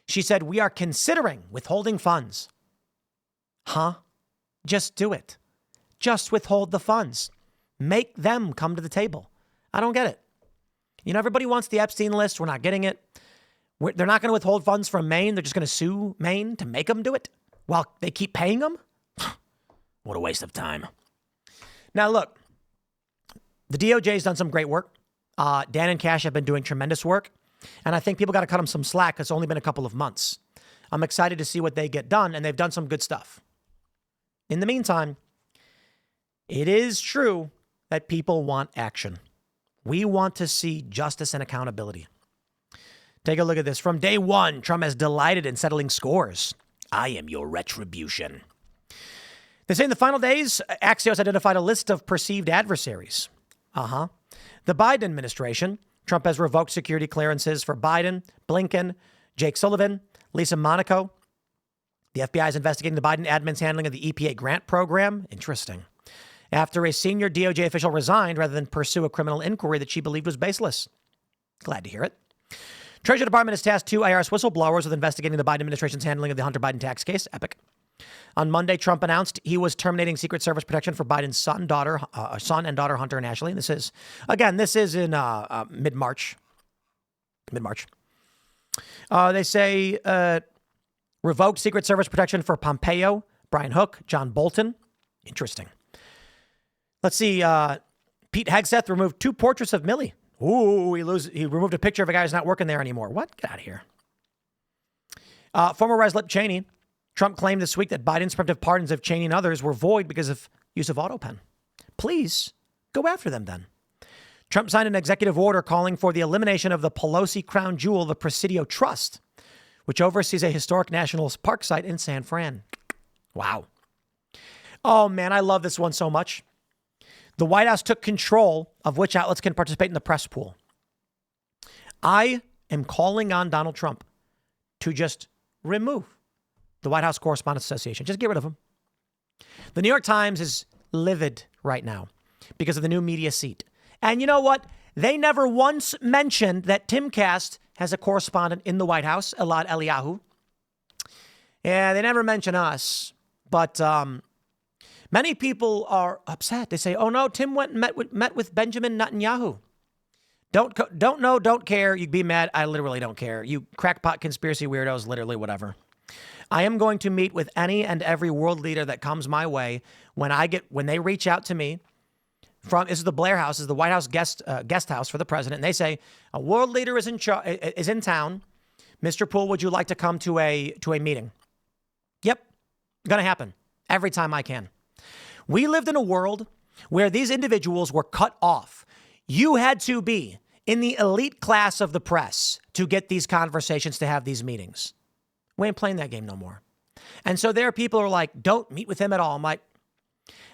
She said, we are considering withholding funds. Huh? Just do it. Just withhold the funds. Make them come to the table. I don't get it. You know, everybody wants the Epstein list. We're not getting it. They're not going to withhold funds from Maine. They're just going to sue Maine to make them do it while they keep paying them. What a waste of time. Now, look, the DOJ has done some great work. Dan and Cash have been doing tremendous work. And I think people got to cut them some slack. It's only been a couple of months. I'm excited to see what they get done, and they've done some good stuff. In the meantime, it is true that people want action. We want to see justice and accountability. Take a look at this. From day one, Trump has delighted in settling scores. I am your retribution. They say in the final days, Axios identified a list of perceived adversaries. The Biden administration, Trump has revoked security clearances for Biden, Blinken, Jake Sullivan, Lisa Monaco. The FBI is investigating the Biden admin's handling of the EPA grant program. Interesting. After a senior DOJ official resigned rather than pursue a criminal inquiry that she believed was baseless. Glad to hear it. Treasury Department has tasked 2 IRS whistleblowers with investigating the Biden administration's handling of the Hunter Biden tax case. Epic. On Monday, Trump announced he was terminating Secret Service protection for Biden's son and daughter, Hunter and Ashley. And this is in mid-March. They say revoked Secret Service protection for Pompeo, Brian Hook, John Bolton. Interesting. Let's see. Pete Hegseth removed 2 portraits of Milley. Ooh, he removed a picture of a guy who's not working there anymore. What? Get out of here. Former Res Lip Cheney. Trump claimed this week that Biden's preemptive pardons of Cheney and others were void because of use of autopen. Please go after them then. Trump signed an executive order calling for the elimination of the Pelosi crown jewel, the Presidio Trust, which oversees a historic national park site in San Fran. Wow. Oh, man, I love this one so much. The White House took control of which outlets can participate in the press pool. I am calling on Donald Trump to just remove the White House Correspondents Association. Just get rid of them. The New York Times is livid right now because of the new media seat. And you know what? They never once mentioned that Tim Cast has a correspondent in the White House, Elad Eliyahu. Yeah, they never mention us. But many people are upset. They say, oh, no, Tim went and met with Benjamin Netanyahu. Don't know, don't care. You'd be mad. I literally don't care. You crackpot conspiracy weirdos, literally whatever. I am going to meet with any and every world leader that comes my way when they reach out to me. This is the Blair House, this is the White House guest house for the president. And they say a world leader is in town. Mr. Poole, would you like to come to a meeting? Yep, gonna happen every time I can. We lived in a world where these individuals were cut off. You had to be in the elite class of the press to get these conversations, to have these meetings. We ain't playing that game no more. And so there are people who are like, don't meet with him at all. I'm like,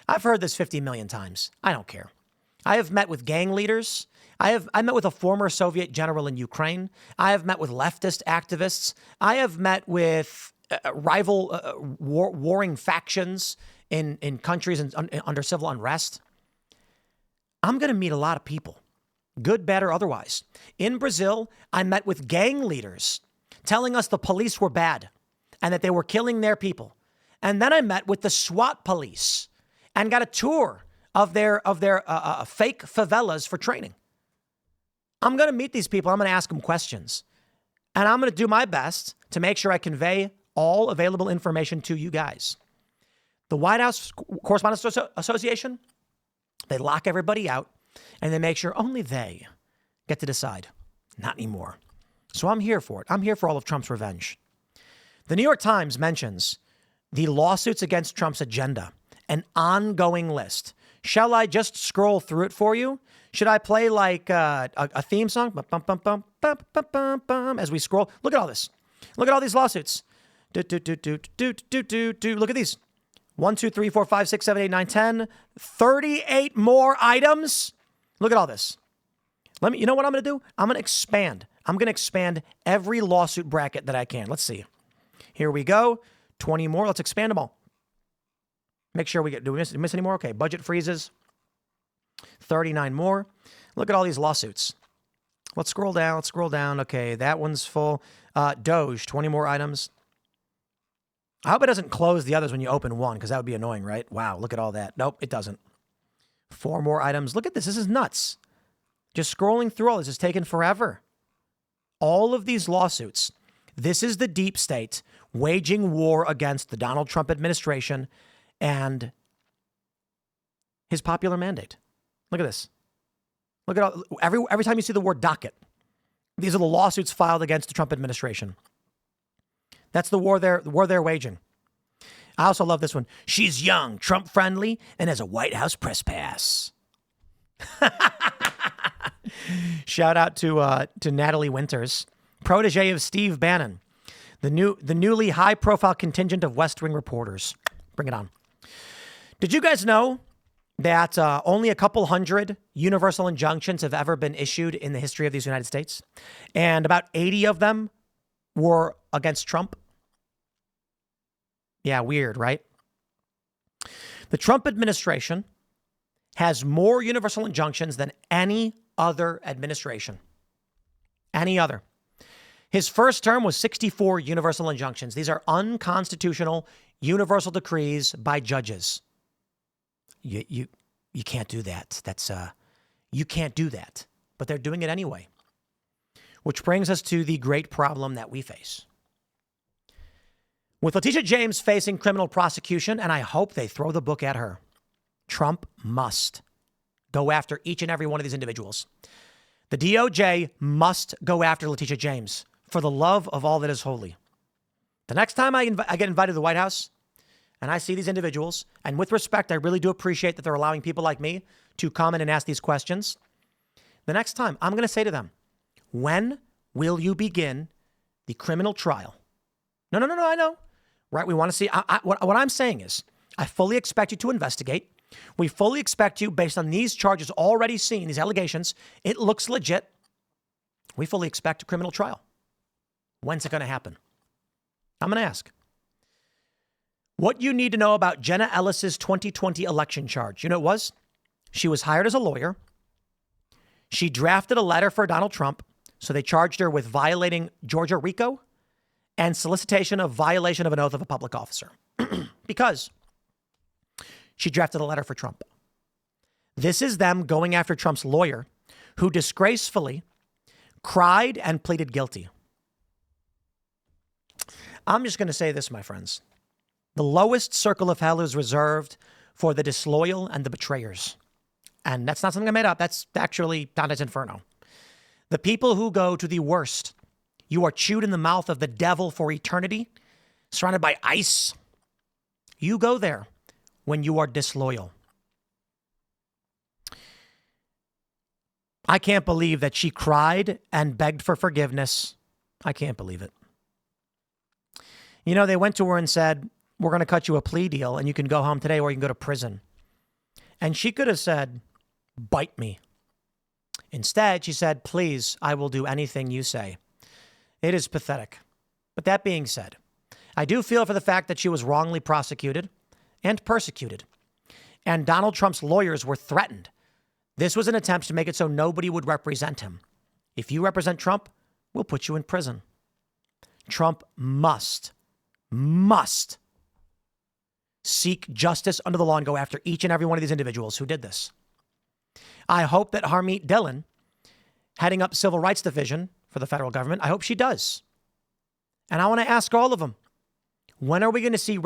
I've heard this 50 million times. I don't care. I have met with gang leaders. I met with a former Soviet general in Ukraine. I have met with leftist activists. I have met with rival warring factions in countries under civil unrest. I'm going to meet a lot of people, good, bad, or otherwise. In Brazil, I met with gang leaders telling us the police were bad and that they were killing their people. And then I met with the SWAT police and got a tour of their fake favelas for training. I'm going to meet these people. I'm going to ask them questions. And I'm going to do my best to make sure I convey all available information to you guys. The White House Correspondents Association, they lock everybody out and they make sure only they get to decide. Not anymore. So I'm here for it. I'm here for all of Trump's revenge. The New York Times mentions the lawsuits against Trump's agenda, an ongoing list. Shall I just scroll through it for you? Should I play like a theme song? Bum, bum, bum, bum, bum, bum, bum, bum, as we scroll. Look at all this. Look at all these lawsuits. Look at these. 1, 2, 3, 4, 5, 6, 7, 8, 9, 10. 38 more items. Look at all this. You know what I'm going to do? I'm going to expand. I'm going to expand every lawsuit bracket that I can. Let's see. Here we go. 20 more. Let's expand them all. Make sure do we miss any more? Okay. Budget freezes. 39 more. Look at all these lawsuits. Let's scroll down. Okay. That one's full. Doge, 20 more items. I hope it doesn't close the others when you open one, because that would be annoying, right? Wow. Look at all that. Nope, it doesn't. 4 more items. Look at this. This is nuts. Just scrolling through all this is taking forever. All of these lawsuits. This is the deep state waging war against the Donald Trump administration and his popular mandate. Look at this. Look at all, every time you see the word docket, these are the lawsuits filed against the Trump administration. That's the war they're waging. I also love this one. She's young, Trump friendly, and has a White House press pass. Shout out to Natalie Winters, protege of Steve Bannon, the newly high-profile contingent of West Wing reporters. Bring it on. Did you guys know that only a couple hundred universal injunctions have ever been issued in the history of these United States, and about 80 of them were against Trump? Yeah, weird, right? The Trump administration has more universal injunctions than any other administration. Any other. His first term was 64 universal injunctions. These are unconstitutional universal decrees by judges. You can't do that. You can't do that. But they're doing it anyway. Which brings us to the great problem that we face. With Letitia James facing criminal prosecution, and I hope they throw the book at her, Trump must go after each and every one of these individuals. The DOJ must go after Letitia James for the love of all that is holy. The next time I get invited to the White House and I see these individuals, and with respect, I really do appreciate that they're allowing people like me to come in and ask these questions. The next time, I'm going to say to them, when will you begin the criminal trial? No, I know. Right? We want to see. What I'm saying is, I fully expect you to investigate. We fully expect you, based on these charges already seen, these allegations, it looks legit. We fully expect a criminal trial. When's it going to happen? I'm going to ask. What you need to know about Jenna Ellis's 2020 election charge. You know what it was? She was hired as a lawyer. She drafted a letter for Donald Trump. So they charged her with violating Georgia RICO and solicitation of violation of an oath of a public officer because she drafted a letter for Trump. This is them going after Trump's lawyer, who disgracefully cried and pleaded guilty. I'm just going to say this, my friends. The lowest circle of hell is reserved for the disloyal and the betrayers. And that's not something I made up. That's actually Dante's Inferno. The people who go to the worst. You are chewed in the mouth of the devil for eternity, surrounded by ice. You go there when you are disloyal. I can't believe that she cried and begged for forgiveness. I can't believe it. You know, they went to her and said, we're going to cut you a plea deal and you can go home today or you can go to prison. And she could have said, bite me. Instead, she said, please, I will do anything you say. It is pathetic. But that being said, I do feel for the fact that she was wrongly prosecuted and persecuted. And Donald Trump's lawyers were threatened. This was an attempt to make it so nobody would represent him. If you represent Trump, we'll put you in prison. Trump must seek justice under the law and go after each and every one of these individuals who did this. I hope that Harmeet Dillon, heading up Civil Rights Division for the federal government, I hope she does. And I want to ask all of them, when are we going to see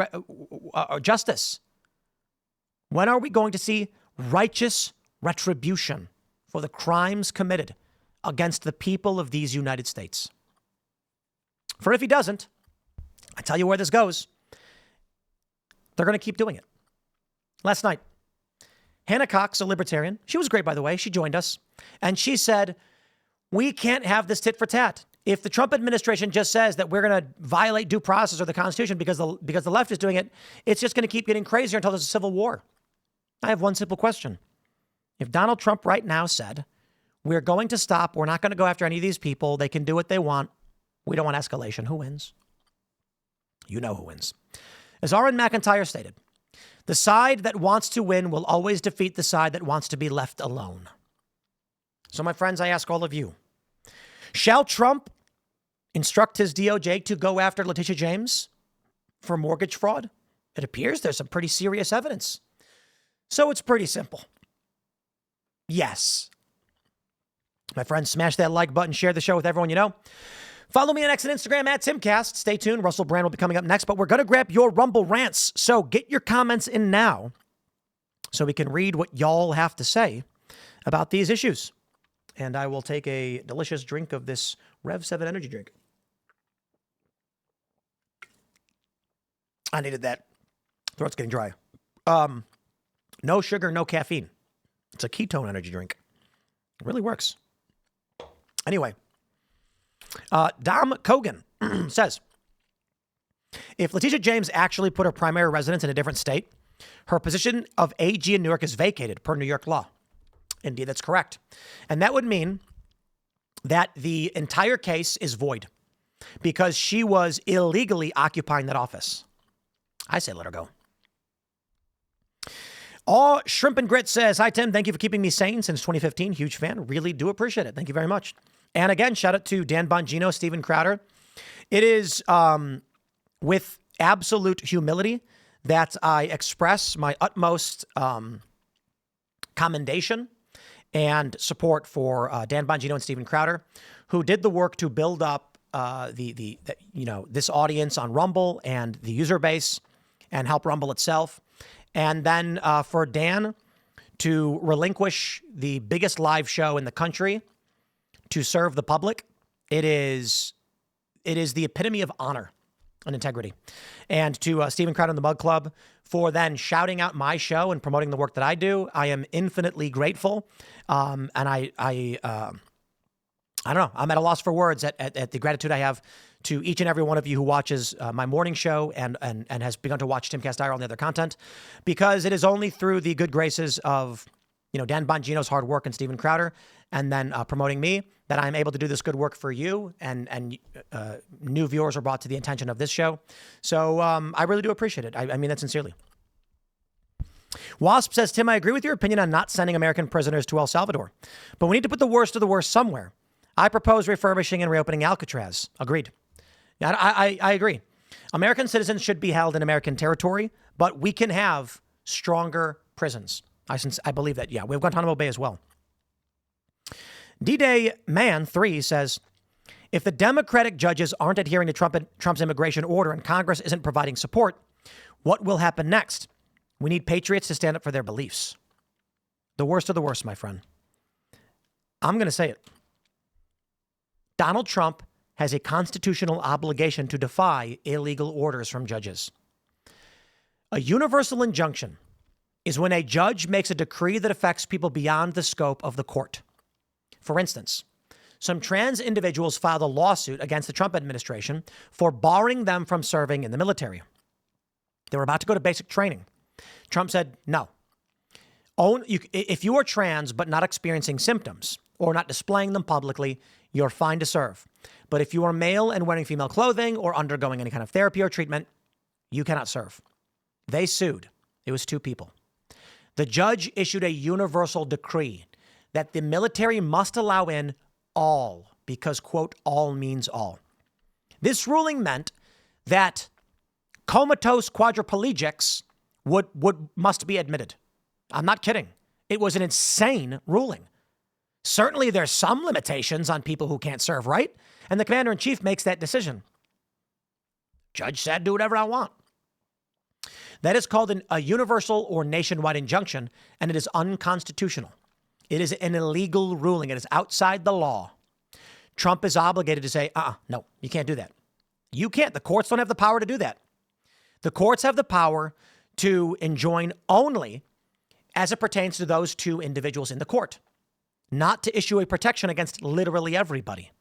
justice? When are we going to see righteous retribution for the crimes committed against the people of these United States? For if he doesn't, I tell you where this goes. They're going to keep doing it. Last night, Hannah Cox, a libertarian, she was great, by the way. She joined us. And she said, we can't have this tit for tat. If the Trump administration just says that we're going to violate due process or the Constitution because the left is doing it, it's just going to keep getting crazier until there's a civil war. I have one simple question. If Donald Trump right now said, we're going to stop, we're not going to go after any of these people, they can do what they want, we don't want escalation, who wins? You know who wins. As Aaron McIntyre stated, the side that wants to win will always defeat the side that wants to be left alone. So, my friends, I ask all of you, shall Trump instruct his DOJ to go after Letitia James for mortgage fraud? It appears there's some pretty serious evidence. So it's pretty simple. Yes. My friends, smash that like button, share the show with everyone you know. Follow me on X and Instagram at Timcast. Stay tuned. Russell Brand will be coming up next, but we're going to grab your Rumble rants. So get your comments in now so we can read what y'all have to say about these issues. And I will take a delicious drink of this Rev 7 energy drink. I needed that. Throat's getting dry. No sugar, no caffeine. It's a ketone energy drink. It really works. Anyway, Dom Kogan says, if Letitia James actually put her primary residence in a different state, her position of AG in New York is vacated per New York law. Indeed, that's correct. And that would mean that the entire case is void because she was illegally occupying that office. I say let her go. Oh, Shrimp and Grit says, hi, Tim. Thank you for keeping me sane since 2015. Huge fan. Really do appreciate it. Thank you very much. And again, shout out to Dan Bongino, Steven Crowder. It is with absolute humility that I express my utmost commendation and support for Dan Bongino and Steven Crowder, who did the work to build up this audience on Rumble and the user base and help Rumble itself. And then for Dan to relinquish the biggest live show in the country to serve the public, it is the epitome of honor and integrity. And to Steven Crowder and the Mug Club for then shouting out my show and promoting the work that I do, I am infinitely grateful. And I don't know. I'm at a loss for words at the gratitude I have to each and every one of you who watches my morning show and has begun to watch Timcast Diary, all the other content, because it is only through the good graces of, Dan Bongino's hard work and Steven Crowder and then promoting me that I'm able to do this good work for you and new viewers are brought to the attention of this show. So I really do appreciate it. I mean that sincerely. Wasp says, Tim, I agree with your opinion on not sending American prisoners to El Salvador, but we need to put the worst of the worst somewhere. I propose refurbishing and reopening Alcatraz. Agreed. Yeah, I agree. American citizens should be held in American territory, but we can have stronger prisons. I believe that. Yeah, we have Guantanamo Bay as well. D-Day Man 3 says, if the Democratic judges aren't adhering to Trump's immigration order and Congress isn't providing support, what will happen next? We need patriots to stand up for their beliefs. The worst of the worst, my friend. I'm going to say it. Donald Trump has a constitutional obligation to defy illegal orders from judges. A universal injunction is when a judge makes a decree that affects people beyond the scope of the court. For instance, some trans individuals filed a lawsuit against the Trump administration for barring them from serving in the military. They were about to go to basic training. Trump said, no. If you are trans but not experiencing symptoms or not displaying them publicly, you're fine to serve. But if you are male and wearing female clothing or undergoing any kind of therapy or treatment, you cannot serve. They sued. It was two people. The judge issued a universal decree that the military must allow in all because, quote, all means all. This ruling meant that comatose quadriplegics must be admitted. I'm not kidding. It was an insane ruling. Certainly there's some limitations on people who can't serve, right? And the commander-in-chief makes that decision. Judge said, do whatever I want. That is called a universal or nationwide injunction, and it is unconstitutional. It is an illegal ruling. It is outside the law. Trump is obligated to say, no, you can't do that. You can't. The courts don't have the power to do that. The courts have the power to enjoin only as it pertains to those two individuals in the court, not to issue a protection against literally everybody.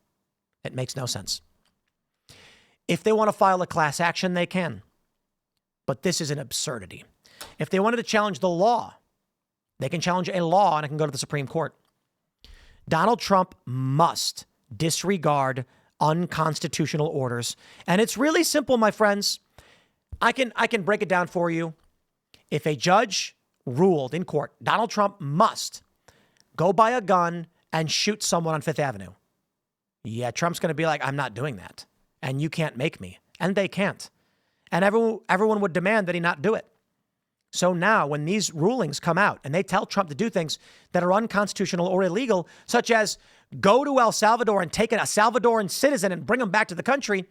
It makes no sense. If they want to file a class action, they can. But this is an absurdity. If they wanted to challenge the law, they can challenge a law and it can go to the Supreme Court. Donald Trump must disregard unconstitutional orders. And it's really simple, my friends. I can break it down for you. If a judge ruled in court, Donald Trump must go buy a gun and shoot someone on Fifth Avenue. Yeah, Trump's going to be like, I'm not doing that. And you can't make me. And they can't. And everyone would demand that he not do it. So now when these rulings come out and they tell Trump to do things that are unconstitutional or illegal, such as go to El Salvador and take a Salvadoran citizen and bring him back to the country,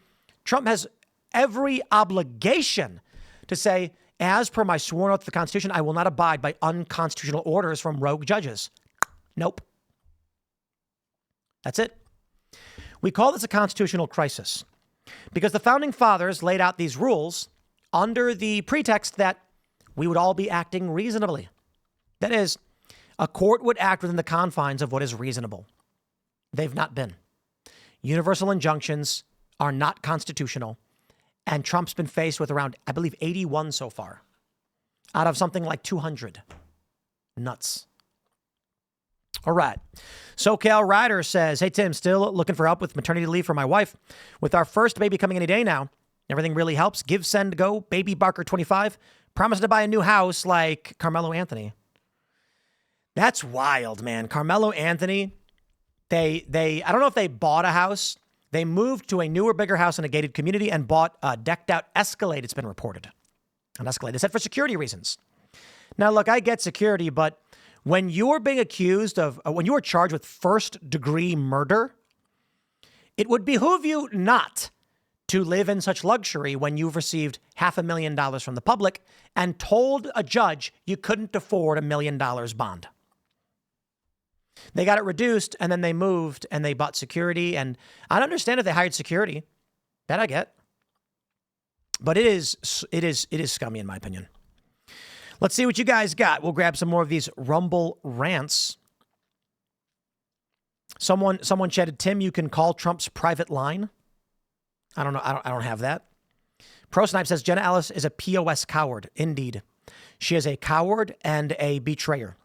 Trump has every obligation to say, as per my sworn oath to the Constitution, I will not abide by unconstitutional orders from rogue judges. Nope. That's it. We call this a constitutional crisis because the founding fathers laid out these rules under the pretext that we would all be acting reasonably. That is, a court would act within the confines of what is reasonable. They've not been. Universal injunctions are not constitutional. And Trump's been faced with around, I believe, 81 so far out of something like 200. Nuts. All right. SoCal Rider says, hey, Tim, still looking for help with maternity leave for my wife. With our first baby coming any day now, everything really helps. Give, send, go. Baby Barker 25. Promising to buy a new house like Carmelo Anthony. That's wild, man. Carmelo Anthony, I don't know if they bought a house. They moved to a newer, bigger house in a gated community and bought a decked out Escalade, it's been reported. An Escalade. They said for security reasons. Now, look, I get security, but when you're being accused of, when you are charged with first degree murder, it would behoove you not to live in such luxury when you've received $500,000 from the public and told a judge you couldn't afford $1 million bond. They got it reduced and then they moved and they bought security. And I don't understand if they hired security. That I get. But it is scummy in my opinion. Let's see what you guys got. We'll grab some more of these Rumble rants. Someone chatted, Tim, you can call Trump's private line. I don't know. I don't have that. Pro Snipe says Jenna Ellis is a POS coward. Indeed. She is a coward and a betrayer.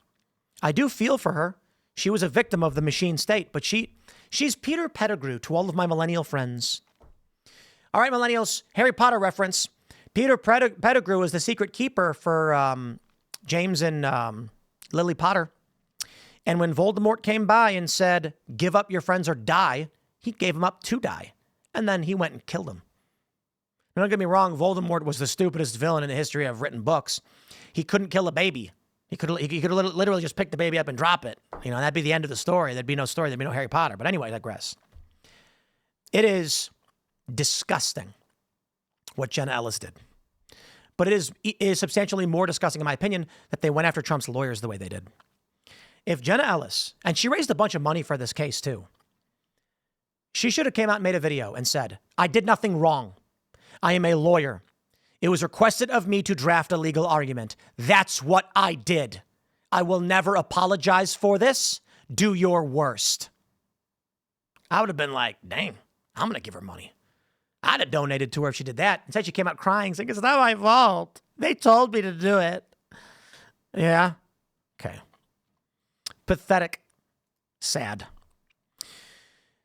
I do feel for her. She was a victim of the machine state, but she's Peter Pettigrew to all of my millennial friends. All right, millennials, Harry Potter reference. Peter Pettigrew is the secret keeper for James and Lily Potter. And when Voldemort came by and said, give up your friends or die, he gave him up to die. And then he went and killed him. Now, don't get me wrong, Voldemort was the stupidest villain in the history of written books. He couldn't kill a baby. He could literally just pick the baby up and drop it. You know, that'd be the end of the story. There'd be no story. There'd be no Harry Potter. But anyway, I digress. It is disgusting what Jenna Ellis did. But it is substantially more disgusting, in my opinion, that they went after Trump's lawyers the way they did. If Jenna Ellis, and she raised a bunch of money for this case too, she should have came out and made a video and said, I did nothing wrong. I am a lawyer. It was requested of me to draft a legal argument. That's what I did. I will never apologize for this. Do your worst. I would have been like, dang, I'm going to give her money. I'd have donated to her if she did that. Instead, she came out crying, saying, it's not my fault. They told me to do it. Yeah. Okay. Pathetic. Sad.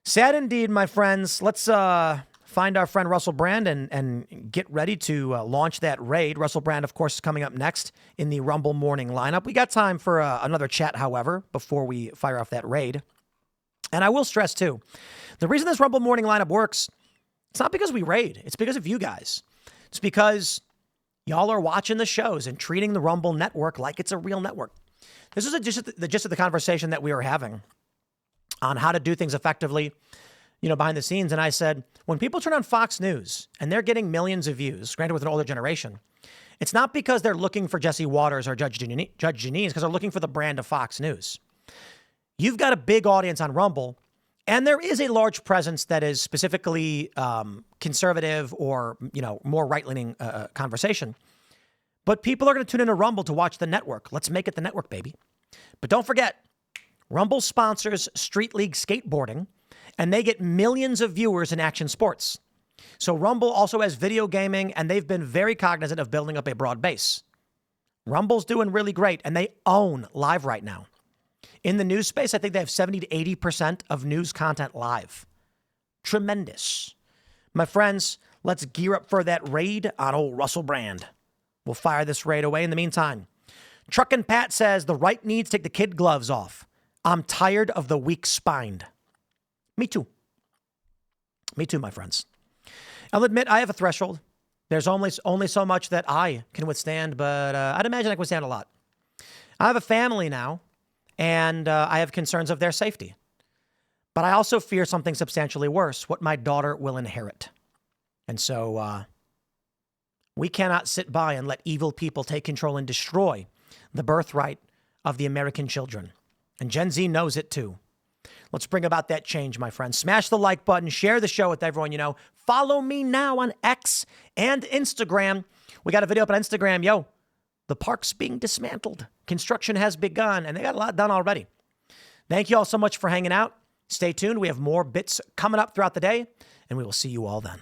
Sad indeed, my friends. Let's find our friend Russell Brand and get ready to launch that raid. Russell Brand, of course, is coming up next in the Rumble morning lineup. We got time for another chat, however, before we fire off that raid. And I will stress, too, the reason this Rumble morning lineup works, it's not because we raid. It's because of you guys. It's because y'all are watching the shows and treating the Rumble network like it's a real network. This is the gist of the conversation that we were having on how to do things effectively, you know, behind the scenes. And I said, when people turn on Fox News and they're getting millions of views, granted with an older generation, it's not because they're looking for Jesse Waters or Judge Janine, it's because they're looking for the brand of Fox News. You've got a big audience on Rumble, and there is a large presence that is specifically conservative or, you know, more right-leaning conversation. But people are going to tune into Rumble to watch the network. Let's make it the network, baby. But don't forget, Rumble sponsors Street League skateboarding, and they get millions of viewers in action sports. So Rumble also has video gaming, and they've been very cognizant of building up a broad base. Rumble's doing really great, and they own live right now. In the news space, I think they have 70 to 80% of news content live. Tremendous. My friends, let's gear up for that raid on old Russell Brand. We'll fire this raid away in the meantime. Truckin' Pat says the right needs to take the kid gloves off. I'm tired of the weak-spined. Me too. Me too, my friends. I'll admit I have a threshold. There's only so much that I can withstand, but I'd imagine I can withstand a lot. I have a family now, and I have concerns of their safety. But I also fear something substantially worse, what my daughter will inherit. And so we cannot sit by and let evil people take control and destroy the birthright of the American children. And Gen Z knows it too. Let's bring about that change, my friends. Smash the like button. Share the show with everyone you know. Follow me now on X and Instagram. We got a video up on Instagram. Yo, the park's being dismantled. Construction has begun, and they got a lot done already. Thank you all so much for hanging out. Stay tuned. We have more bits coming up throughout the day, and we will see you all then.